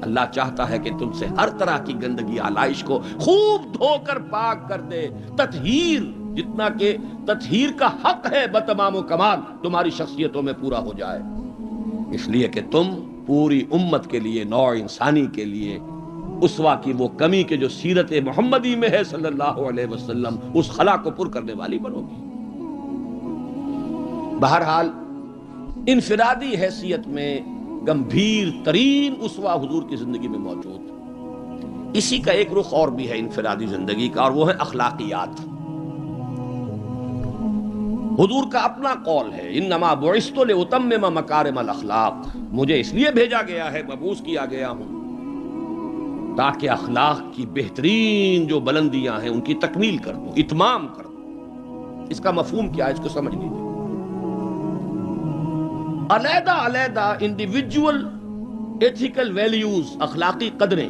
اللہ چاہتا ہے کہ تم سے ہر طرح کی گندگی آلائش کو خوب دھو کر پاک کر دے، تطہیر جتنا کہ تطہیر کا حق ہے بتمام و کمال تمہاری شخصیتوں میں پورا ہو جائے، اس لیے کہ تم پوری امت کے لیے، نوع انسانی کے لیے اسوہ کی وہ کمی کہ جو سیرت محمدی میں ہے صلی اللہ علیہ وسلم، اس خلا کو پر کرنے والی بنو گی۔ بہرحال انفرادی حیثیت میں گمبھیر ترین اسوہ حضور کی زندگی میں موجود، اسی کا ایک رخ اور بھی ہے انفرادی زندگی کا، اور وہ ہے اخلاقیات۔ حضور کا اپنا قول ہے، انما بعثت لاتمم مکارم الاخلاق، مجھے اس لیے بھیجا گیا ہے، مبعوث کیا گیا ہوں تاکہ اخلاق کی بہترین جو بلندیاں ہیں ان کی تکمیل کر دوں، اتمام کر دوں۔ اس کا مفہوم کیا ہے، اس کو سمجھ لیجیے۔ علیحدہ علیحدہ انڈیویجول ایتھیکل ویلیوز، اخلاقی قدریں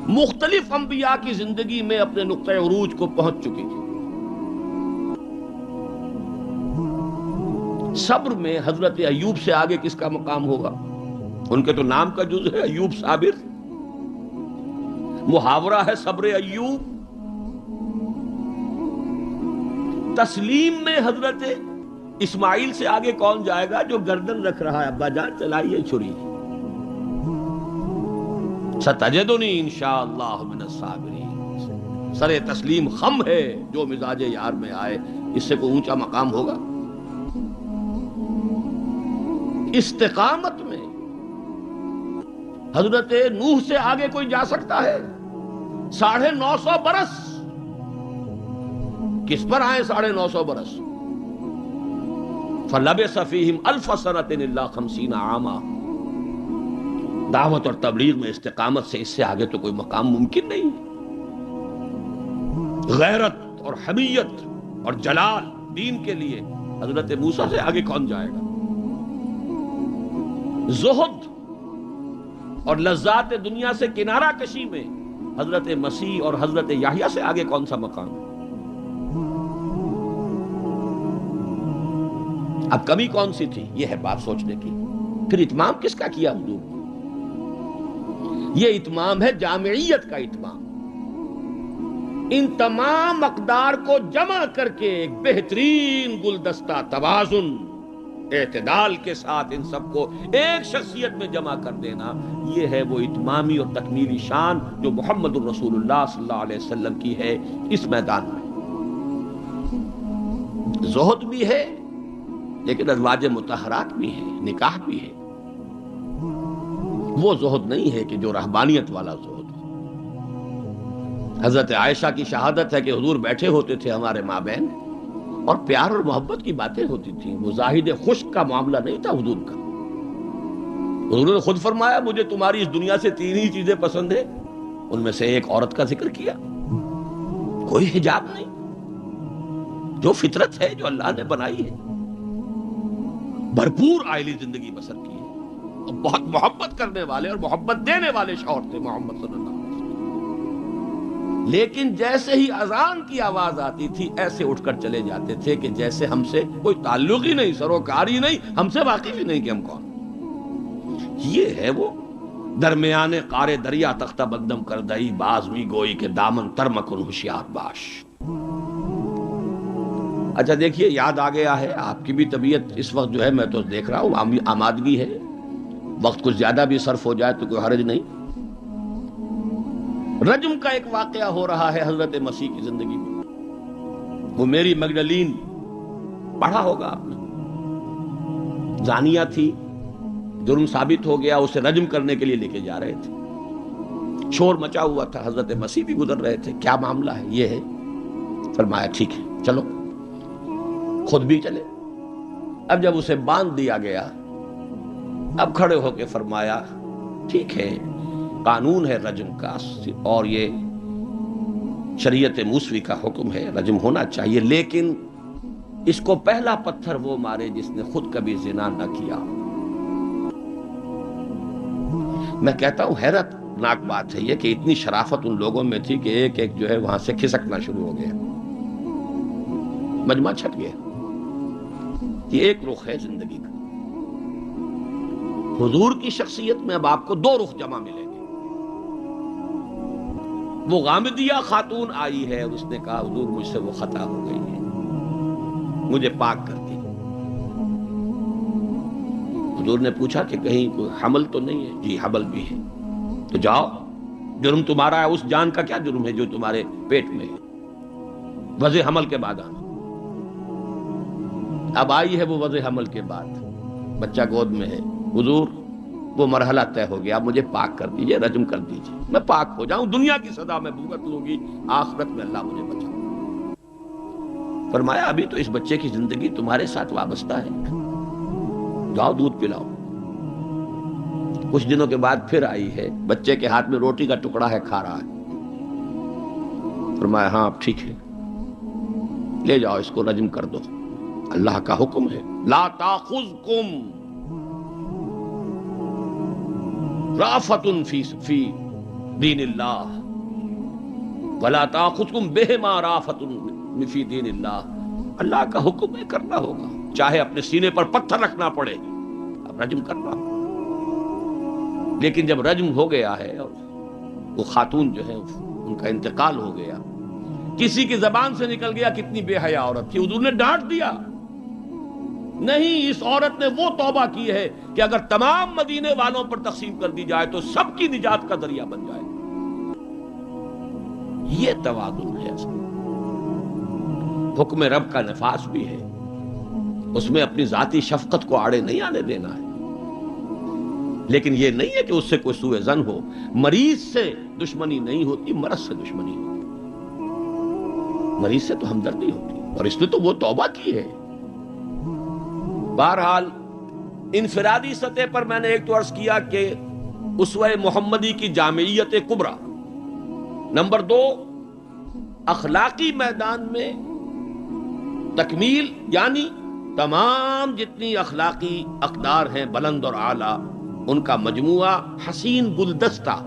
مختلف انبیاء کی زندگی میں اپنے نقطۂ عروج کو پہنچ چکی تھی۔ صبر میں حضرت ایوب سے آگے کس کا مقام ہوگا؟ ان کے تو نام کا جز ہے ایوب صابر، محاورہ ہے صبر ایوب۔ تسلیم میں حضرت اسماعیل سے آگے کون جائے گا جو گردن رکھ رہا ہے، ابا جان چلائیے چھری، ستجدنی انشاءاللہ من الصابرین۔ سر تسلیم خم ہے جو مزاج یار میں آئے، اس سے کوئی اونچا مقام ہوگا؟ استقامت میں حضرت نوح سے آگے کوئی جا سکتا ہے؟ 950 برس کس پر آئے؟ 950 برس۔ فَلَبِثَ فِيهِمْ أَلْفَ سَنَةٍ إِلَّا 50 عاما۔ دعوت اور تبلیغ میں استقامت سے اس سے آگے تو کوئی مقام ممکن نہیں۔ غیرت اور حمیت اور جلال دین کے لیے حضرت موسیٰ سے آگے کون جائے گا؟ زہد اور لذات دنیا سے کنارہ کشی میں حضرت مسیح اور حضرت یحییٰ سے آگے کون سا مقام؟ اب کمی کون سی تھی؟ یہ ہے بات سوچنے کی۔ پھر اتمام کس کا کیا حضور؟ یہ اتمام ہے جامعیت کا اتمام، ان تمام اقدار کو جمع کر کے ایک بہترین گلدستہ توازن، اعتدال کے ساتھ ان سب کو ایک شخصیت میں جمع کر دینا، یہ ہے وہ اتمامی اور تکمیلی شان جو محمد الرسول اللہ صلی اللہ علیہ وسلم کی ہے اس میدان میں۔ زہد بھی ہے لیکن ازواج مطہرات بھی ہے، نکاح بھی ہے۔ وہ زہد نہیں ہے کہ جو رہبانیت والا زہد ہو۔ حضرت عائشہ کی شہادت ہے کہ حضور بیٹھے ہوتے تھے ہمارے مابین اور پیار اور محبت کی باتیں ہوتی تھیں، وہ زاہد خشک کا معاملہ نہیں تھا حضور کا۔ حضور نے خود فرمایا مجھے تمہاری اس دنیا سے 3 ہی چیزیں پسند ہیں، ان میں سے ایک عورت کا ذکر کیا، کوئی حجاب نہیں، جو فطرت ہے جو اللہ نے بنائی ہے، بھرپور عائلی زندگی بسر کی ہے، اور بہت محبت کرنے والے اور محبت دینے والے شوہر تھے محمد صلی اللہ علیہ وسلم۔ لیکن جیسے ہی اذان کی آواز آتی تھی ایسے اٹھ کر چلے جاتے تھے کہ جیسے ہم سے کوئی تعلق ہی نہیں، سروکار ہی نہیں، ہم سے واقف ہی نہیں کہ ہم کون۔ یہ ہے وہ درمیانے قار دریا تختہ بندم کر دئی، باز می گوئی کہ دامن تر مکن ہوشیار باش۔ اچھا دیکھیے یاد آ گیا ہے، آپ کی بھی طبیعت اس وقت جو ہے میں تو دیکھ رہا ہوں آمادگی ہے، وقت کچھ زیادہ بھی صرف ہو جائے تو کوئی حرج نہیں۔ رجم کا ایک واقعہ ہو رہا ہے حضرت مسیح کی زندگی میں، وہ میری مگدلین پڑھا ہوگا آپ نے، زانیہ تھی، جرم ثابت ہو گیا، اسے رجم کرنے کے لیے لے کے جا رہے تھے، شور مچا ہوا تھا، حضرت مسیح بھی گزر رہے تھے، کیا معاملہ ہے؟ یہ ہے، فرمایا ٹھیک ہے چلو، خود بھی چلے۔ اب جب اسے باندھ دیا گیا، اب کھڑے ہو کے فرمایا ٹھیک ہے قانون ہے رجم کا اور یہ شریعت موسوی کا حکم ہے، رجم ہونا چاہیے، لیکن اس کو پہلا پتھر وہ مارے جس نے خود کبھی زنا نہ کیا۔ میں کہتا ہوں حیرت ناک بات ہے یہ کہ اتنی شرافت ان لوگوں میں تھی کہ ایک ایک جو ہے وہاں سے کھسکنا شروع ہو گیا، مجمع چھٹ گیا۔ یہ ایک رخ ہے زندگی کا۔ حضور کی شخصیت میں اب آپ کو 2 رخ جمع ملیں گے۔ وہ غامدیہ خاتون آئی ہے اور اس نے کہا حضور مجھ سے وہ خطا ہو گئی ہے، مجھے پاک کر دی۔ حضور نے پوچھا کہ کہیں کوئی حمل تو نہیں ہے؟ جی حمل بھی ہے۔ تو جاؤ، جرم تمہارا ہے، اس جان کا کیا جرم ہے جو تمہارے پیٹ میں ہے؟ وضع حمل کے بعد آنا۔ اب آئی ہے وہ وضع حمل کے بعد، بچہ گود میں ہے۔ حضور وہ مرحلہ طے ہو گیا، اب مجھے پاک کر دیجئے، رجم کر دیجئے، میں پاک ہو جاؤں، دنیا کی سزا میں بھگت لوں گی، آخرت میں اللہ مجھے بچا۔ فرمایا ابھی تو اس بچے کی زندگی تمہارے ساتھ وابستہ ہے، جاؤ دودھ پلاؤ۔ کچھ دنوں کے بعد پھر آئی ہے، بچے کے ہاتھ میں روٹی کا ٹکڑا ہے، کھا رہا ہے۔ فرمایا ہاں اب ٹھیک ہے، لے جاؤ اس کو رجم کر دو، اللہ کا حکم ہے، لا تاخذکم رافۃ فی دین اللہ ولا تاخذکم بہما رافۃ فی دین اللہ۔ اللہ کا حکم ہے، کرنا ہوگا، چاہے اپنے سینے پر پتھر رکھنا پڑے، اب رجم کرنا ہوگا۔ لیکن جب رجم ہو گیا ہے اور وہ خاتون جو ہے ان کا انتقال ہو گیا، کسی کی زبان سے نکل گیا کتنی بے حیا عورت تھی، حضور نے ڈانٹ دیا، نہیں اس عورت نے وہ توبہ کی ہے کہ اگر تمام مدینے والوں پر تقسیم کر دی جائے تو سب کی نجات کا ذریعہ بن جائے۔ یہ توازن ہے اصل۔ حکم رب کا نفاذ بھی ہے، اس میں اپنی ذاتی شفقت کو آڑے نہیں آنے دینا ہے، لیکن یہ نہیں ہے کہ اس سے کوئی سوء ظن ہو۔ مریض سے دشمنی نہیں ہوتی، مرض سے دشمنی ہوتی، مریض سے تو ہمدردی ہوتی، اور اس نے تو وہ توبہ کی ہے۔ بہرحال انفرادی سطح پر میں نے ایک تو عرض کیا کہ اسوہ محمدی کی جامعیت کبریٰ، نمبر 2 اخلاقی میدان میں تکمیل، یعنی تمام جتنی اخلاقی اقدار ہیں بلند اور اعلیٰ، ان کا مجموعہ حسین گلدستہ،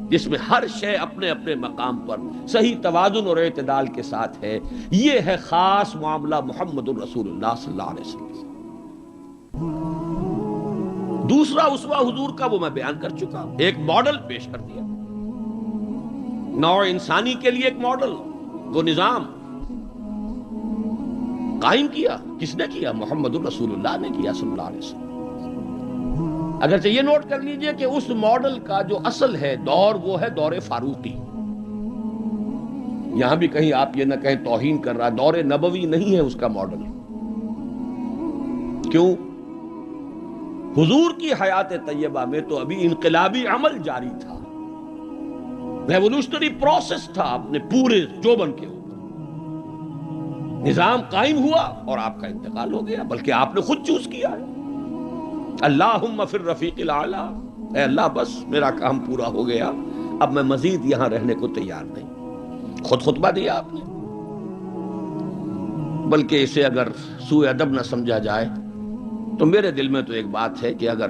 جس میں ہر شے اپنے اپنے مقام پر صحیح توازن اور اعتدال کے ساتھ ہے۔ یہ ہے خاص معاملہ محمد الرسول اللہ صلی اللہ علیہ وسلم۔ دوسرا اسوہ حضور کا وہ میں بیان کر چکا، ایک ماڈل پیش کر دیا، نوع انسانی کے لیے ایک ماڈل، وہ نظام قائم کیا۔ کس نے کیا؟ محمد الرسول اللہ نے کیا صلی اللہ علیہ وسلم۔ اگرچہ یہ نوٹ کر لیجئے کہ اس ماڈل کا جو اصل ہے دور، وہ ہے دور فاروقی۔ یہاں بھی کہیں آپ یہ نہ کہیں توہین کر رہا، دور نبوی نہیں ہے اس کا ماڈل۔ کیوں؟ حضور کی حیات طیبہ میں تو ابھی انقلابی عمل جاری تھا، ریولوشنری پروسیس تھا اپنے پورے جوبن کے اوپر، نظام قائم ہوا اور آپ کا انتقال ہو گیا، بلکہ آپ نے خود چوز کیا ہے۔ اللہم فی الرفیق الاعلی، اے اللہ بس میرا کام پورا ہو گیا، اب میں مزید یہاں رہنے کو تیار نہیں۔ خود خطبہ دیا آپ نے، بلکہ اسے اگر سوء ادب نہ سمجھا جائے تو میرے دل میں تو ایک بات ہے کہ اگر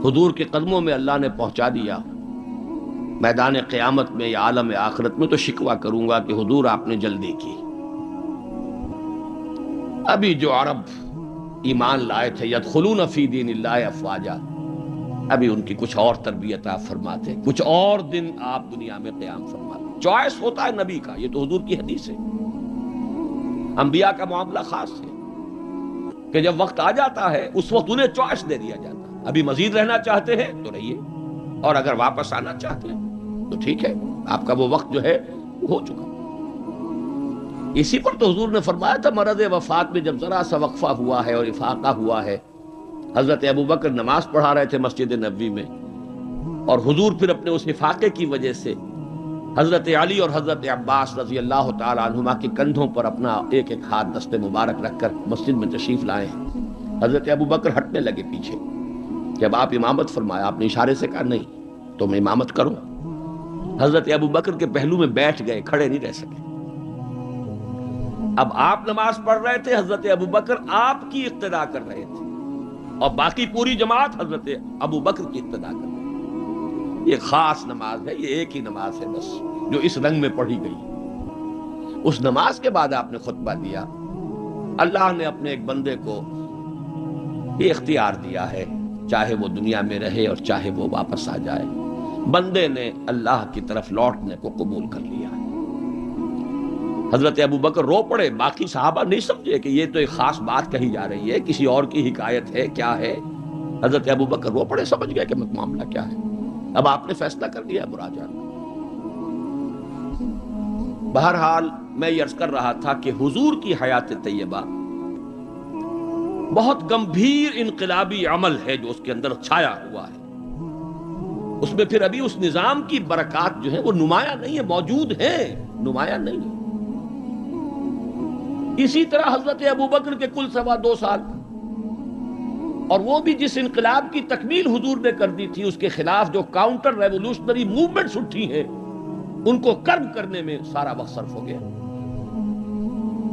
حضور کے قدموں میں اللہ نے پہنچا دیا میدان قیامت میں یا عالم آخرت میں، تو شکوہ کروں گا کہ حضور آپ نے جلدی کی۔ ابھی جو عرب ایمان لائے تھے یدخلون فی دین اللہ افواجا، ابھی ان کی کچھ اور تربیت آپ فرماتے، کچھ اور دن آپ دنیا میں قیام فرماتے۔ چوائس ہوتا ہے نبی کا، یہ تو حضور کی حدیث ہے۔ انبیاء کا معاملہ خاص ہے کہ جب وقت آ جاتا ہے اس وقت انہیں چوائس دے دیا جاتا ہے، ابھی مزید رہنا چاہتے ہیں تو رہیے، اور اگر واپس آنا چاہتے ہیں تو ٹھیک ہے، آپ کا وہ وقت جو ہے وہ ہو چکا۔ اسی پر تو حضور نے فرمایا تھا مرض وفات میں جب ذرا سا وقفہ ہوا ہے اور افاقہ ہوا ہے، حضرت ابوبکر نماز پڑھا رہے تھے مسجد نبوی میں، اور حضور پھر اپنے اس افاقے کی وجہ سے حضرت علی اور حضرت عباس رضی اللہ تعالی عنہما کے کندھوں پر اپنا ایک ایک ہاتھ دست مبارک رکھ کر مسجد میں تشریف لائے ہیں۔ حضرت ابوبکر ہٹنے لگے پیچھے، جب آپ امامت فرمایا آپ نے اشارے سے کہا نہیں تم امامت کرو۔ حضرت ابوبکر کے پہلو میں بیٹھ گئے، کھڑے نہیں رہ سکے۔ اب آپ نماز پڑھ رہے تھے، حضرت ابوبکر آپ کی اقتدا کر رہے تھے، اور باقی پوری جماعت حضرت ابوبکر کی اقتدا کر رہے تھے۔ یہ خاص نماز ہے، یہ ایک ہی نماز ہے بس جو اس رنگ میں پڑھی گئی۔ اس نماز کے بعد آپ نے خطبہ دیا۔ اللہ نے اپنے ایک بندے کو یہ اختیار دیا ہے، چاہے وہ دنیا میں رہے اور چاہے وہ واپس آ جائے، بندے نے اللہ کی طرف لوٹنے کو قبول کر لیا۔ حضرت ابوبکر رو پڑے، باقی صحابہ نہیں سمجھے کہ یہ تو ایک خاص بات کہی جا رہی ہے، کسی اور کی حکایت ہے، کیا ہے۔ حضرت ابوبکر رو پڑے، سمجھ گئے کہ معاملہ کیا ہے۔ اب آپ نے فیصلہ کر لیا مراجعہ۔ بہرحال میں یہ عرض کر رہا تھا کہ حضور کی حیات طیبہ بہت گمبھیر انقلابی عمل ہے جو اس کے اندر چھایا ہوا ہے، اس میں پھر ابھی اس نظام کی برکات جو ہے وہ نمایاں نہیں ہے، موجود ہیں، نمایاں نہیں ہے۔ اسی طرح حضرت ابوبکر کے کل 2.25 سال، اور وہ بھی جس انقلاب کی تکمیل حضور نے کر دی تھی، اس کے خلاف جو کاؤنٹر ریولوشنری موومنٹس اٹھی ہیں ان کو کرب کرنے میں سارا وقت صرف ہو گیا۔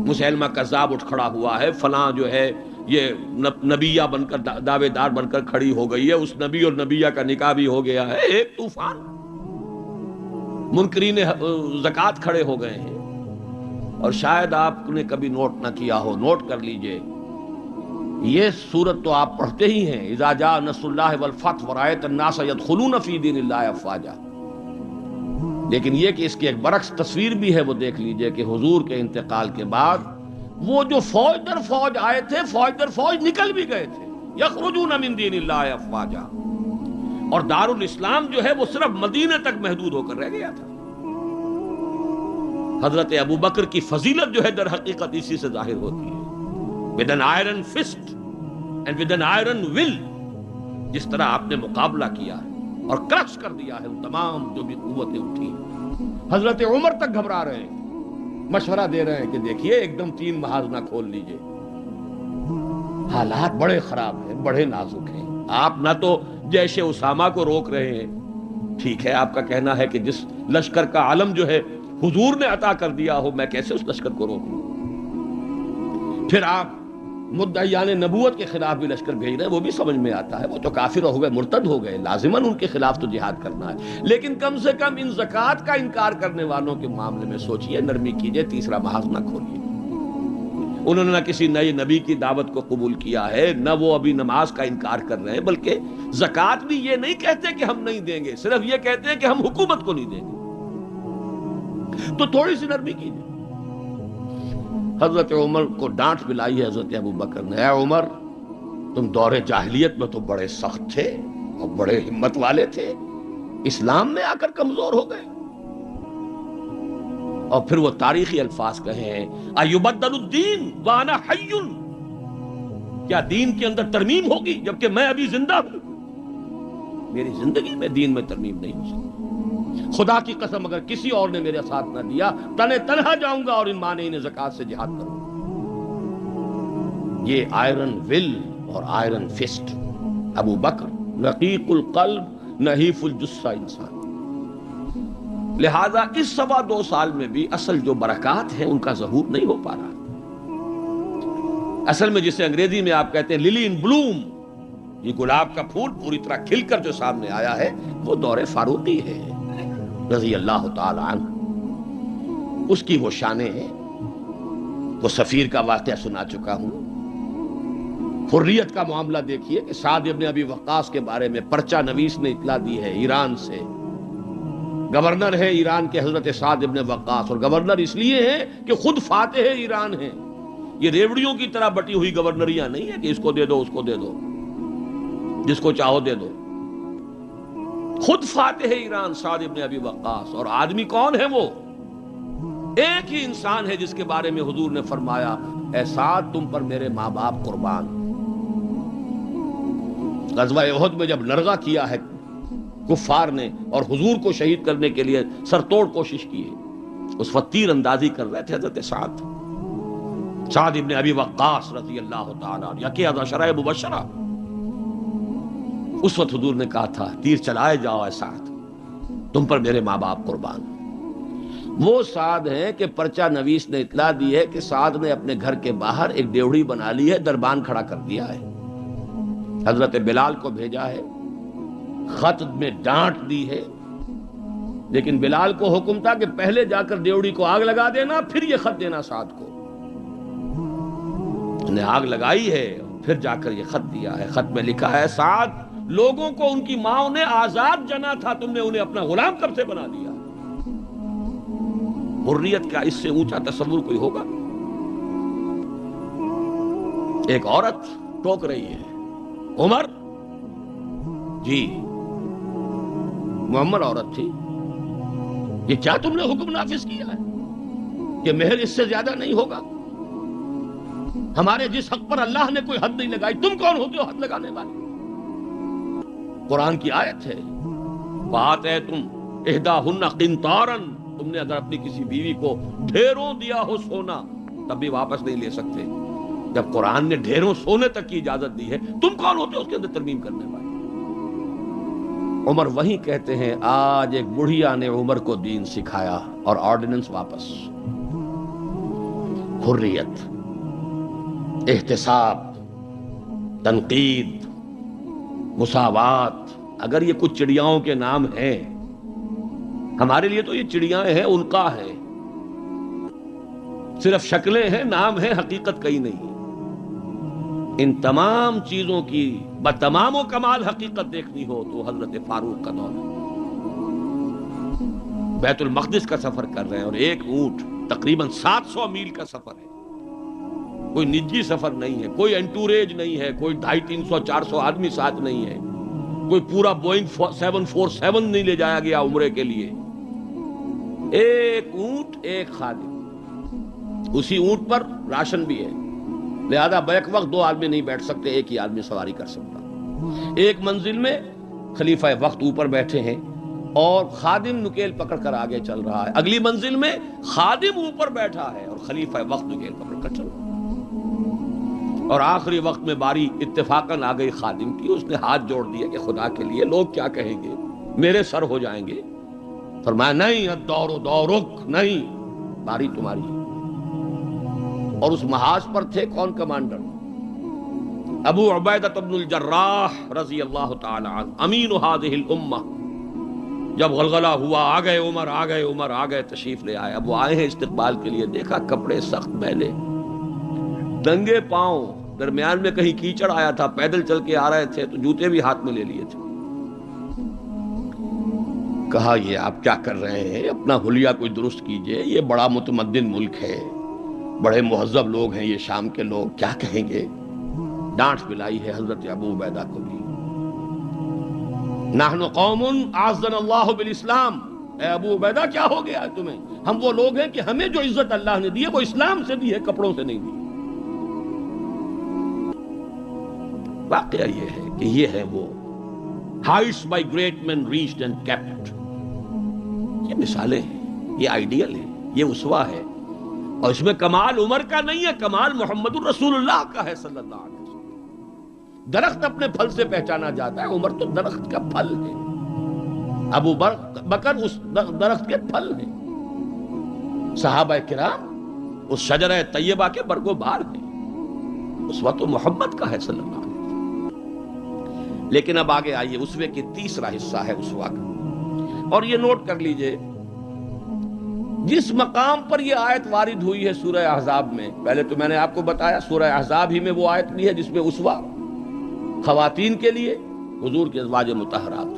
مسیلمہ کذاب اٹھ کھڑا ہوا ہے، فلاں جو ہے یہ نبیہ بن کر دعوے دار بن کر کھڑی ہو گئی ہے، اس نبی اور نبیہ کا نکاح بھی ہو گیا ہے، ایک طوفان۔ منکرین زکوٰۃ کھڑے ہو گئے ہیں، اور شاید آپ نے کبھی نوٹ نہ کیا ہو، نوٹ کر لیجئے، یہ سورت تو آپ پڑھتے ہی ہیں، اذا جاء نصر اللہ والفتح ورأیت الناس يدخلون فی دین اللہ افواجا، لیکن یہ کہ اس کی ایک برعکس تصویر بھی ہے، وہ دیکھ لیجئے کہ حضور کے انتقال کے بعد وہ جو فوج در فوج آئے تھے، فوج در فوج نکل بھی گئے تھے، یخرجون من دین اللہ افواجا، اور دارالاسلام جو ہے وہ صرف مدینے تک محدود ہو کر رہ گیا تھا۔ حضرت ابوبکر کی فضیلت جو ہے در حقیقت اسی سے ظاہر ہوتی ہے، with an iron fist and with an iron will، جس طرح آپ نے مقابلہ کیا ہے اور کرش کر دیا ہے ان تمام جو بھی قوتیں اٹھی۔ حضرت عمر تک گھبرا رہے ہیں، مشورہ دے رہے ہیں کہ دیکھیے ایک دم 3 محاذ نہ کھول لیجئے، حالات بڑے خراب ہیں، بڑے نازک ہیں، آپ نہ تو جیش اسامہ کو روک رہے ہیں، ٹھیک ہے آپ کا کہنا ہے کہ جس لشکر کا علم جو ہے حضور نے عطا کر دیا ہو، میں کیسے اس لشکر کو روک لوں؟ پھر آپ مدعیان نبوت کے خلاف بھی لشکر بھیج رہے ہیں، وہ بھی سمجھ میں آتا ہے، وہ تو کافر ہو گئے، مرتد ہو گئے، لازماً ان کے خلاف تو جہاد کرنا ہے، لیکن کم سے کم ان زکوٰۃ کا انکار کرنے والوں کے معاملے میں سوچئے، نرمی کیجئے، تیسرا محاذ نہ کھولیے۔ انہوں نے نہ کسی نئے نبی کی دعوت کو قبول کیا ہے، نہ وہ ابھی نماز کا انکار کر رہے ہیں، بلکہ زکوٰۃ بھی یہ نہیں کہتے کہ ہم نہیں دیں گے، صرف یہ کہتے ہیں کہ ہم حکومت کو نہیں دیں گے، تو تھوڑی سی نرمی کیجئے۔ حضرت عمر کو ڈانٹ پلائی ہے حضرت ابوبکر نے، اے عمر تم دور جاہلیت میں تو بڑے سخت تھے اور بڑے ہمت والے تھے، اسلام میں آ کر کمزور ہو گئے۔ اور پھر وہ تاریخی الفاظ کہے ہیں، ایبدل الدین وانا حی، کیا دین کے اندر ترمیم ہوگی جبکہ میں ابھی زندہ ہوں؟ میری زندگی میں دین میں ترمیم نہیں ہو سکتی، خدا کی قسم اگر کسی اور نے میرے ساتھ نہ دیا تنہا جاؤں گا اور ان مانعین زکوٰۃ سے جہاد کروں گا۔ یہ آئرن ول اور آئرن فسٹ، ابو بکر رقیق القلب نحیف الجثہ انسان۔ لہذا اس 2.25 سال میں بھی اصل جو برکات ہیں ان کا ظہور نہیں ہو پا رہا۔ اصل میں جسے انگریزی میں آپ کہتے ہیں للی ان بلوم، یہ گلاب کا پھول پوری طرح کھل کر جو سامنے آیا ہے وہ دور فاروقی ہے رضی اللہ تعالی عنہ، اس کی وہ شانیں ہیں۔ وہ سفیر کا واقعہ سنا چکا ہوں، حریت کا معاملہ دیکھیے کہ سعد ابن ابی وقاص کے بارے میں پرچہ نویس نے اطلاع دی ہے ایران سے، گورنر ہے ایران کے حضرت سعد ابن وقاص، اور گورنر اس لیے ہے کہ خود فاتح ایران ہیں، یہ ریوڑیوں کی طرح بٹی ہوئی گورنریاں نہیں ہے کہ اس کو دے دو اس کو دے دو، جس کو چاہو دے دو، خود فاتح ایران سعد ابن ابی وقاص۔ اور آدمی کون ہے وہ؟ ایک ہی انسان ہے جس کے بارے میں حضور نے فرمایا، اے سعد تم پر میرے ماں باپ قربان۔ غزوہ احد میں جب لرغہ کیا ہے کفار نے اور حضور کو شہید کرنے کے لیے سر توڑ کوشش کی ہے، اس وقت تیر اندازی کر رہے تھے حضرت سعد ابن ابی وقاص رضی اللہ تعالیٰ عنہ، یکی عشرہ مبشرہ۔ اس وقت حضور نے کہا تھا تیر چلائے جاؤ اے سعد، تم پر میرے ماں باپ قربان۔ وہ سعد ہیں کہ پرچہ نویس نے اطلاع دی ہے کہ سعد نے اپنے گھر کے باہر ایک ڈیوڑی بنا لی ہے، دربان کھڑا کر دیا ہے، حضرت بلال کو بھیجا ہے، خط میں ڈانٹ دی ہے، لیکن بلال کو حکم تھا کہ پہلے جا کر ڈیوڑی کو آگ لگا دینا پھر یہ خط دینا سعد کو۔ نے آگ لگائی ہے پھر جا کر یہ خط دیا ہے، خط میں لکھا ہے سعد لوگوں کو ان کی ماں نے آزاد جنا تھا، تم نے انہیں اپنا غلام کب سے بنا دیا؟ حریت کا اس سے اونچا تصور کوئی ہوگا؟ ایک عورت ٹوک رہی ہے، عمر جی محمد عورت تھی، یہ کیا تم نے حکم نافذ کیا ہے کہ مہر اس سے زیادہ نہیں ہوگا؟ ہمارے جس حق پر اللہ نے کوئی حد نہیں لگائی، تم کون ہوتے ہو حد لگانے والے؟ قرآن کی آیت ہے، فَآتَيْتُمْ إِحْدَاهُنَّ قِنْطَارًا، تم نے اگر اپنی کسی بیوی کو ڈھیروں دیا ہو سونا تب بھی واپس نہیں لے سکتے۔ جب قرآن نے ڈھیروں سونے تک کی اجازت دی ہے، تم کون ہوتے ہو اس کے اندر ترمیم کرنے والے؟ عمر وہیں کہتے ہیں آج ایک بڑھیا نے عمر کو دین سکھایا اور آرڈیننس واپس۔ حریت، احتساب، تنقید، مساوات، اگر یہ کچھ چڑیاؤں کے نام ہیں، ہمارے لیے تو یہ چڑیاں ہیں، ان کا ہے، صرف شکلیں ہیں، نام ہیں، حقیقت کہیں نہیں۔ ان تمام چیزوں کی بتمام و کمال حقیقت دیکھنی ہو تو حضرت فاروق کا دور ہے۔ بیت المقدس کا سفر کر رہے ہیں اور ایک اونٹ تقریباً 700 میل کا سفر ہے، کوئی نجی سفر نہیں ہے، کوئی انٹوریج نہیں ہے، کوئی 250 300 400 آدمی ساتھ نہیں ہے، کوئی پورا بوئنگ 747 نہیں لے جایا گیا عمرے کے لیے، ایک اونٹ ایک خادم، اسی اونٹ پر راشن بھی ہے، لہذا بیک وقت 2 آدمی نہیں بیٹھ سکتے، ایک ہی آدمی سواری کر سکتا۔ ایک منزل میں خلیفہ وقت اوپر بیٹھے ہیں اور خادم نکیل پکڑ کر آگے چل رہا ہے، اگلی منزل میں خادم اوپر بیٹھا ہے اور خلیفہ وقت نکیل پکڑ کر چل رہا ہے، اور آخری وقت میں باری اتفاقاً آ گئی خادم کی، اس نے ہاتھ جوڑ دیا کہ خدا کے لیے لوگ کیا کہیں گے، میرے سر ہو جائیں گے۔ فرمایا نہیں، الدور دورک، نہیں، باری تمہاری ہے۔ اور اس محاذ پر تھے کون کمانڈر؟ ابو عبیدہ بن الجراح رضی اللہ تعالی عنہ، امین هذه الامہ۔ جب غلغلہ ہوا، آ گئے عمر، آ گئے عمر، آ گئے، تشریف لے آئے۔ اب وہ آئے ہیں استقبال کے لیے، دیکھا کپڑے سخت میلے، ننگے پاؤں، درمیان میں کہیں کیچڑ آیا تھا، پیدل چل کے آ رہے تھے تو جوتے بھی ہاتھ میں لے لیے تھے۔ کہا یہ آپ کیا کر رہے ہیں؟ اپنا حلیہ کوئی درست کیجئے، یہ بڑا متمدن ملک ہے، بڑے مہذب لوگ ہیں یہ شام کے لوگ، کیا کہیں گے؟ ڈانٹ پلائی ہے حضرت ابو عبیدہ کو بھی۔ نحن قوم اعزنا اللہ بالاسلام، اے ابو عبیدہ کیا ہو گیا ہے تمہیں؟ ہم وہ لوگ ہیں کہ ہمیں جو عزت اللہ نے دی ہے وہ اسلام سے دی ہے، کپڑوں سے نہیں دی۔ واقعہ یہ ہے کہ یہ ہے وہ heights by great men reached and kept، یہ مثالیں ہیں، یہ آئیڈیل ہے، یہ اسوہ ہے، اور اس میں کمال عمر کا نہیں ہے، کمال محمد الرسول اللہ کا ہے صلی اللہ علیہ وسلم۔ درخت اپنے پھل سے پہچانا جاتا ہے، عمر تو درخت کا پھل ہے، ابو بکر اس درخت کے پھل ہیں، صحابہ کرام اس شجرہ طیبہ کے برگ و بار ہیں، اسوہ تو محمد کا ہے صلی اللہ علیہ وسلم۔ لیکن اب آگے آئیے، اسوے کی تیسرا حصہ ہے اسوہ کا، اور یہ نوٹ کر لیجئے، جس مقام پر یہ آیت وارد ہوئی ہے سورہ احزاب میں، پہلے تو میں نے آپ کو بتایا سورہ احزاب ہی میں وہ آیت بھی ہے جس میں اسوہ خواتین کے لیے حضور کے ازواج مطہرات،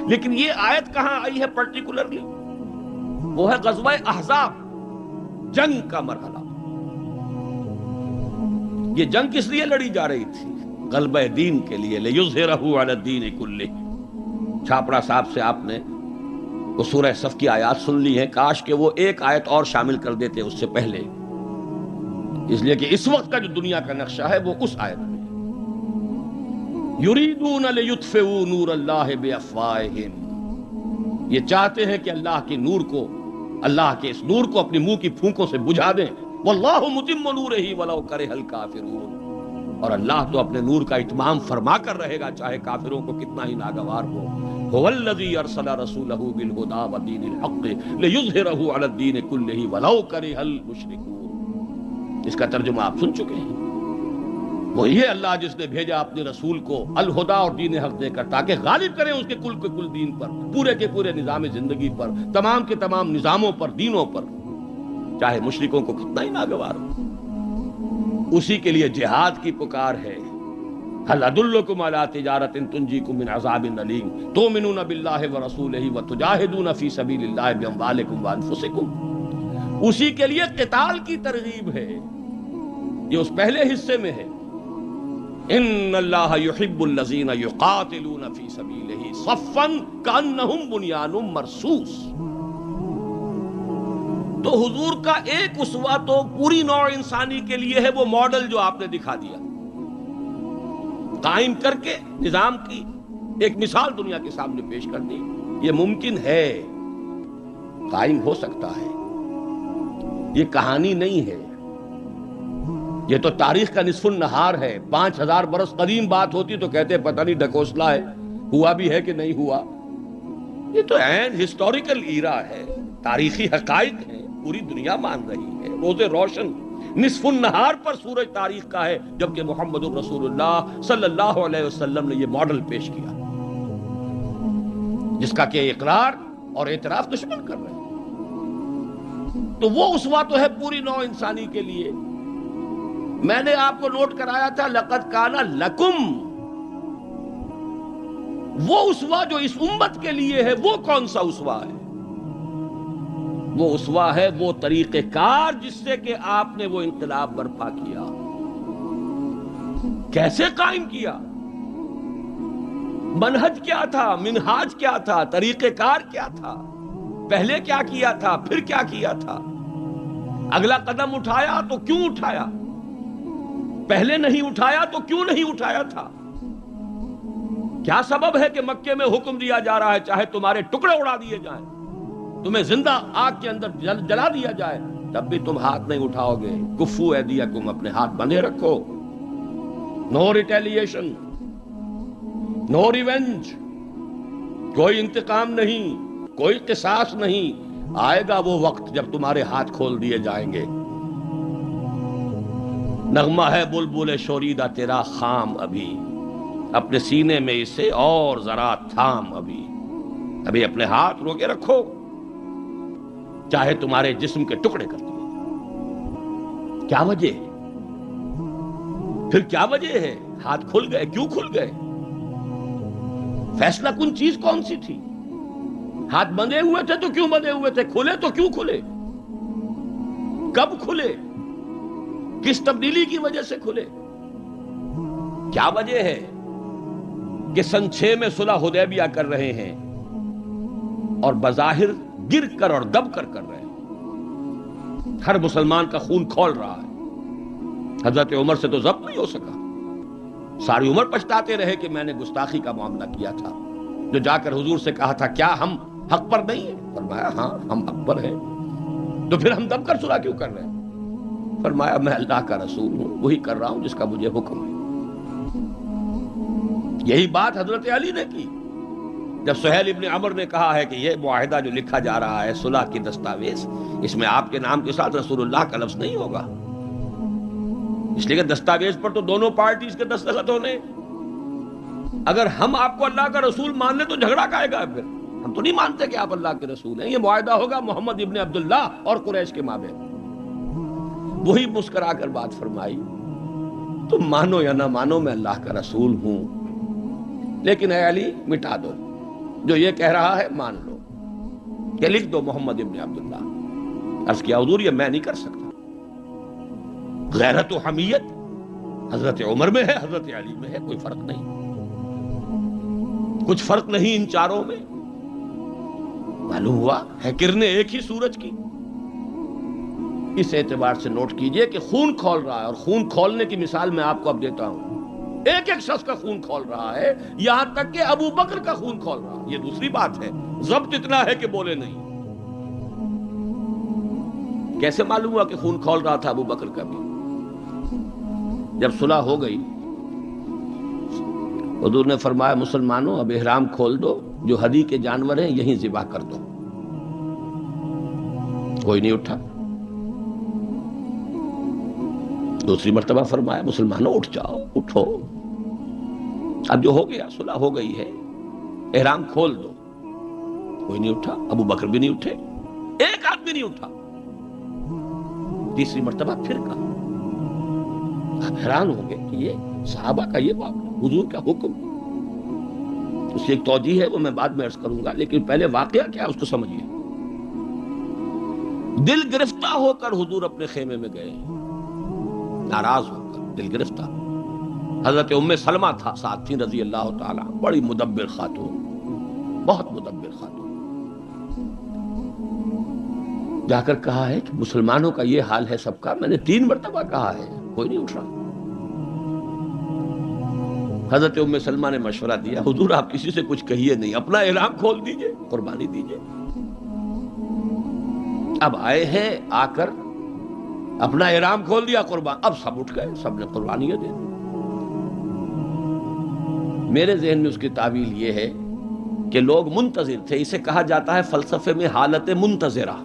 لیکن یہ آیت کہاں آئی ہے پرٹیکولرلی؟ وہ ہے غزوہ احزاب، جنگ کا مرحلہ۔ یہ جنگ کس لیے لڑی جا رہی تھی؟ غلبہ دین کے لیے، لِیُظْهِرَهُ عَلَى الدِّینِ كُلِّهِ۔ چھاپڑا صاحب سے آپ نے وہ سورہ صف کی آیات سن لی ہیں، کاش کہ وہ ایک آیت اور شامل کر دیتے اس سے پہلے، اس لیے کہ اس وقت کا جو دنیا کا نقشہ ہے وہ اس آیت میں یریدون لیطفئوا نور اللہ بافواہہم، یہ چاہتے ہیں کہ اللہ کے نور کو، اللہ کے اس نور کو اپنی منہ کی پھونکوں سے بجھا دیں، واللہ متم نورہ ولو کرہ الکافرون، اور اللہ تو اپنے نور کا اتمام فرما کر رہے گا چاہے کافروں کو کتنا ہی ناگوار ہو۔ هو الذی ارسل رسولہ بالہدی ودین الحق لیظہرہ علی الدین کلہ ولو کرہ المشرکون۔ اس کا ترجمہ آپ سن چکے ہیں، وہ یہ اللہ جس نے بھیجا اپنے رسول کو الہدا اور دین حق دے کر تاکہ غالب کریں اس کے کل دین پر، پورے کے پورے نظام زندگی پر، تمام کے تمام نظاموں پر، دینوں پر، چاہے مشرکوں کو کتنا ہی ناگوار ہو۔ اسی کے لیے جہاد کی پکار ہے، هل ادلکم علی تجارۃ تنجیکم من عذاب الیم تؤمنون باللہ ورسولہ وتجاہدون فی سبیل اللہ باموالکم وانفسکم. اسی کے لیے قتال کی ترغیب ہے. یہ اس پہلے حصے میں ہے. ان اللہ یحب الذین یقاتلون فی سبیلہ صفا کانہم بنیان مرصوص. تو حضور کا ایک اسوہ تو پوری نوع انسانی کے لیے ہے، وہ ماڈل جو آپ نے دکھا دیا، قائم کر کے نظام کی ایک مثال دنیا کے سامنے پیش کر دی. یہ ممکن ہے، قائم ہو سکتا ہے، یہ کہانی نہیں ہے، یہ تو تاریخ کا نصف النہار ہے. 5000 برس قدیم بات ہوتی تو کہتے پتہ نہیں ڈھکوسلا ہے، ہوا بھی ہے کہ نہیں ہوا. یہ تو عین ہسٹوریکل ایرا ہے، تاریخی حقائق ہیں، پوری دنیا مان رہی ہے. روز روشن نصف النہار پر سورج تاریخ کا ہے، جبکہ محمد رسول اللہ صلی اللہ علیہ وسلم نے یہ ماڈل پیش کیا، جس کا کہ اقرار اور اعتراف دشمن کر رہے ہیں. تو وہ اسوہ تو ہے پوری نوع انسانی کے لیے. میں نے آپ کو نوٹ کرایا تھا لقد کان لکم. وہ اسوہ جو اس امت کے لیے ہے وہ کون سا اسوہ ہے؟ وہ اسوہ ہے وہ طریقہ کار جس سے کہ آپ نے وہ انقلاب برپا کیا. کیسے قائم کیا؟ منہج کیا تھا؟ منہاج کیا تھا؟ طریقہ کار کیا تھا؟ پہلے کیا کیا تھا؟ پھر کیا کیا تھا؟ اگلا قدم اٹھایا تو کیوں اٹھایا؟ پہلے نہیں اٹھایا تو کیوں نہیں اٹھایا تھا؟ کیا سبب ہے کہ مکے میں حکم دیا جا رہا ہے چاہے تمہارے ٹکڑے اڑا دیے جائیں، تمہیں زندہ آگ کے اندر جلا دیا جائے، تب بھی تم ہاتھ نہیں اٹھاؤ گے؟ کفو ایدیکم، اپنے ہاتھ بندھے رکھو. نو ریٹیلیشن، نو ریونج، کوئی انتقام نہیں، کوئی قصاص نہیں. آئے گا وہ وقت جب تمہارے ہاتھ کھول دیے جائیں گے. نغمہ ہے بلبل شوریدہ تیرا خام، ابھی اپنے سینے میں اسے اور ذرا تھام. ابھی اپنے ہاتھ روکے رکھو، چاہے تمہارے جسم کے ٹکڑے کر دیے. کیا وجہ ہے؟ پھر کیا وجہ ہے؟ ہاتھ کھل گئے، کیوں کھل گئے؟ فیصلہ کن چیز کون سی تھی؟ ہاتھ بندھے ہوئے تھے تو کیوں بندھے ہوئے تھے؟ کھلے تو کیوں کھلے؟ کب کھلے؟ کس تبدیلی کی وجہ سے کھلے؟ کیا وجہ ہے کہ سن 6 میں صلح حدیبیہ کر رہے ہیں اور بظاہر گر کر اور دب کر رہے ہیں؟ ہر مسلمان کا خون کھول رہا ہے. حضرت عمر سے تو ضبط نہیں ہو سکا. ساری عمر پچھتاتے رہے کہ میں نے گستاخی کا معاملہ کیا تھا. جو جا کر حضور سے کہا تھا کیا ہم حق پر نہیں ہیں؟ فرمایا ہاں ہم حق پر ہیں. تو پھر ہم دب کر صلح کیوں کر رہے ہیں؟ فرمایا میں اللہ کا رسول ہوں، وہی کر رہا ہوں جس کا مجھے حکم ہے. یہی بات حضرت علی نے کی جب سہیل ابن عمر نے کہا ہے کہ یہ معاہدہ جو لکھا جا رہا ہے صلح کی دستاویز، اس میں آپ کے نام کے ساتھ رسول اللہ کا لفظ نہیں ہوگا، اس لیے کہ دستاویز پر تو دونوں پارٹیز کے دستخط ہونے. اگر ہم آپ کو اللہ کا رسول مان لیں تو جھگڑا کائے گا؟ پھر ہم تو نہیں مانتے کہ آپ اللہ کے رسول ہیں. یہ معاہدہ ہوگا محمد ابن عبداللہ اور قریش کے مابین. وہی مسکرا کر بات فرمائی، تم مانو یا نہ مانو میں اللہ کا رسول ہوں، لیکن اے علی مٹا دو جو یہ کہہ رہا ہے، مان لو کہ لکھ دو محمد ابن عبداللہ. عرض کیا حضور یہ میں نہیں کر سکتا. غیرت و حمیت حضرت عمر میں ہے، حضرت علی میں ہے، کوئی فرق نہیں. کچھ فرق نہیں ان چاروں میں. معلوم ہوا ہے کرنے ایک ہی سورج کی. اس اعتبار سے نوٹ کیجئے کہ خون کھول رہا ہے، اور خون کھولنے کی مثال میں آپ کو اب دیتا ہوں. ایک ایک شخص کا خون کھول رہا ہے، یہاں تک کہ ابو بکر کا خون کھول رہا ہے. یہ دوسری بات ہے، ضبط اتنا ہے کہ بولے نہیں. کیسے معلوم ہوا کہ خون کھول رہا تھا ابو بکر کا بھی؟ جب صلح ہو گئی حضور نے فرمایا مسلمانوں اب احرام کھول دو، جو ہدی کے جانور ہیں یہیں ذبح کر دو. کوئی نہیں اٹھا. دوسری مرتبہ فرمایا مسلمانوں اٹھ جاؤ، اٹھو، اب جو ہو گیا صلح ہو گئی ہے، احرام کھول دو. کوئی نہیں اٹھا. ابو بکر بھی نہیں اٹھے، ایک آدمی نہیں اٹھا. تیسری مرتبہ پھر کہا. حیران ہو گئے کہ یہ صحابہ کا یہ معاملہ. حضور کا حکم، اس کی ایک توجیہ ہے، وہ میں بعد میں عرض کروں گا، لیکن پہلے واقعہ کیا ہے اس کو سمجھیے۔ دل گرفتہ ہو کر حضور اپنے خیمے میں گئے، ناراض ہو کر، دل گرفتہ۔ حضرت ام سلمہ تھا ساتھ تھی رضی اللہ تعالی، بڑی مدبر خاتون، بہت مدبر خاتون۔ جا کر کہا ہے کہ مسلمانوں کا یہ حال ہے سب کا، میں نے 3 مرتبہ کہا ہے، کوئی نہیں اٹھ رہا۔ حضرت ام سلمہ نے مشورہ دیا، حضور آپ کسی سے کچھ کہیے نہیں، اپنا احرام کھول دیجئے، قربانی دیجئے۔ اب آئے ہیں، آ کر اپنا احرام کھول دیا، قربان، اب سب اٹھ گئے، سب نے قربانیاں دے دی۔ میرے ذہن میں اس کی تعویل یہ ہے کہ لوگ منتظر تھے، اسے کہا جاتا ہے فلسفے میں حالت منتظرہ۔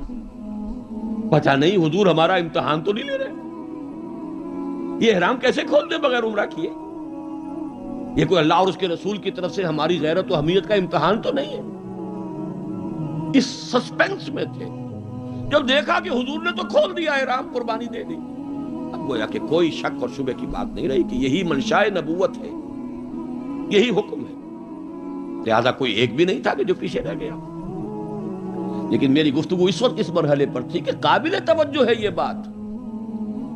پتہ نہیں حضور ہمارا امتحان تو نہیں لے رہے، یہ احرام کیسے کھول دیں بغیر عمرہ کیے؟ یہ کوئی اللہ اور اس کے رسول کی طرف سے ہماری غیرت و حمیت کا امتحان تو نہیں ہے؟ اس سسپینس میں تھے۔ جب دیکھا کہ حضور نے تو کھول دیا احرام، قربانی دے دی، اب گویا کہ کوئی شک اور شبہ کی بات نہیں رہی کہ یہی منشاء نبوت ہے، یہی حکم ہے۔ لہذا کوئی ایک بھی نہیں تھا کہ جو پیچھے رہ گیا۔ لیکن میری گفتگو اس وقت اس مرحلے پر تھی کہ قابل توجہ ہے یہ بات۔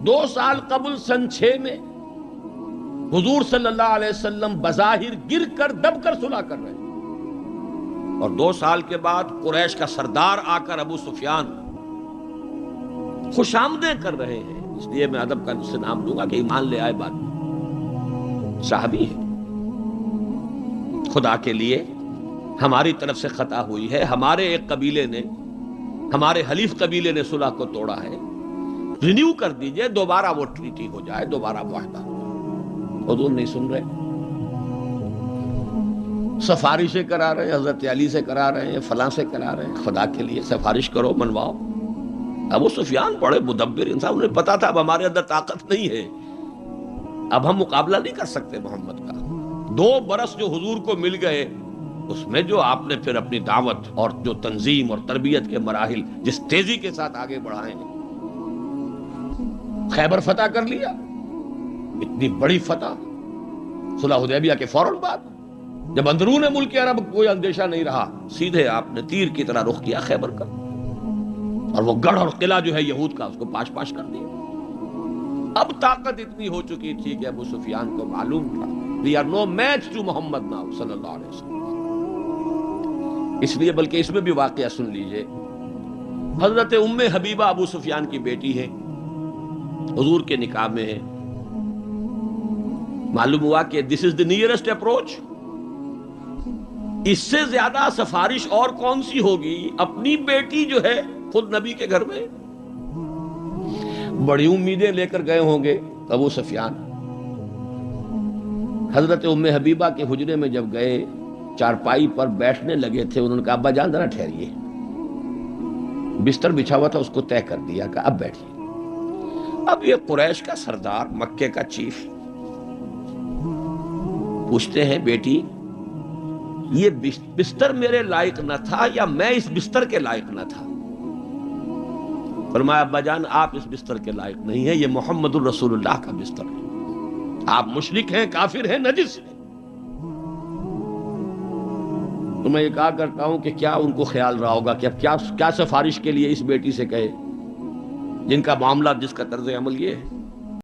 2 سال قبل سن 6 میں حضور صلی اللہ علیہ وسلم بظاہر گر کر دب کر صلح کر رہے ہیں، اور 2 سال کے بعد قریش کا سردار آ کر ابو سفیان خوش آمدیں کر رہے ہیں۔ اس لیے میں ادب کا اس سے نام لوں گا کہ ایمان لے آئے بعد میں، صحابی ہے۔ خدا کے لیے ہماری طرف سے خطا ہوئی ہے، ہمارے ایک قبیلے نے، ہمارے حلیف قبیلے نے صلح کو توڑا ہے، رینیو کر دیجئے، دوبارہ وہ ٹریٹی ہو جائے، دوبارہ معاہدہ ہو جائے۔ حضور نہیں سن رہے، سفارشیں کرا رہے ہیں، حضرت علی سے کرا رہے ہیں، فلاں سے کرا رہے ہیں۔ خدا کے لیے سفارش کرو، منواؤ۔ ابو سفیان بڑے مدبر انسان، انہیں پتا تھا اب ہمارے اندر طاقت نہیں ہے، اب ہم مقابلہ نہیں کر سکتے محمد کا۔ 2 برس جو حضور کو مل گئے، اس میں جو آپ نے پھر اپنی دعوت اور جو تنظیم اور تربیت کے مراحل جس تیزی کے ساتھ آگے بڑھائے ہیں، خیبر فتح کر لیا، اتنی بڑی فتح، صلح حدیبیہ کے فوراً بعد، جب اندرون ملک عرب کوئی اندیشہ نہیں رہا، سیدھے آپ نے تیر کی طرح رخ کیا خیبر کا، اور وہ گڑھ اور قلعہ جو ہے یہود کا، اس کو پاش پاش کر دیا۔ اب طاقت اتنی ہو چکی تھی کہ ابو سفیان کو معلوم تھا we are no match to Muhammad now صلی اللہ علیہ وسلم۔ اس لیے بلکہ اس میں بھی واقعہ سن لیجئے، حضرت ام حبیبہ ابو سفیان کی بیٹی ہے، حضور کے نکاح میں ہے، معلوم ہوا کہ this is the nearest approach، اس سے زیادہ سفارش اور کون سی ہوگی؟ اپنی بیٹی جو ہے خود نبی کے گھر میں، بڑی امیدیں لے کر گئے ہوں گے ابو سفیان۔ حضرت ام حبیبہ کے حجرے میں جب گئے، چارپائی پر بیٹھنے لگے تھے، انہوں نے کہا ابا جان ذرا ٹھہریے، بستر بچھا ہوا تھا اس کو طے کر دیا کہ اب بیٹھیے۔ اب یہ قریش کا سردار، مکے کا چیف، پوچھتے ہیں بیٹی یہ بستر میرے لائق نہ تھا یا میں اس بستر کے لائق نہ تھا؟ فرمایا ابا جان آپ اس بستر کے لائق نہیں ہیں، یہ محمد الرسول اللہ کا بستر ہے، آپ مشرک ہیں، کافر ہیں، نجس ہیں۔ تو میں یہ کہا کرتا ہوں کہ کیا ان کو خیال رہا ہوگا کہ اب کیا سفارش کے لیے اس بیٹی سے کہے جن کا معاملہ، جس کا طرز عمل یہ ہے۔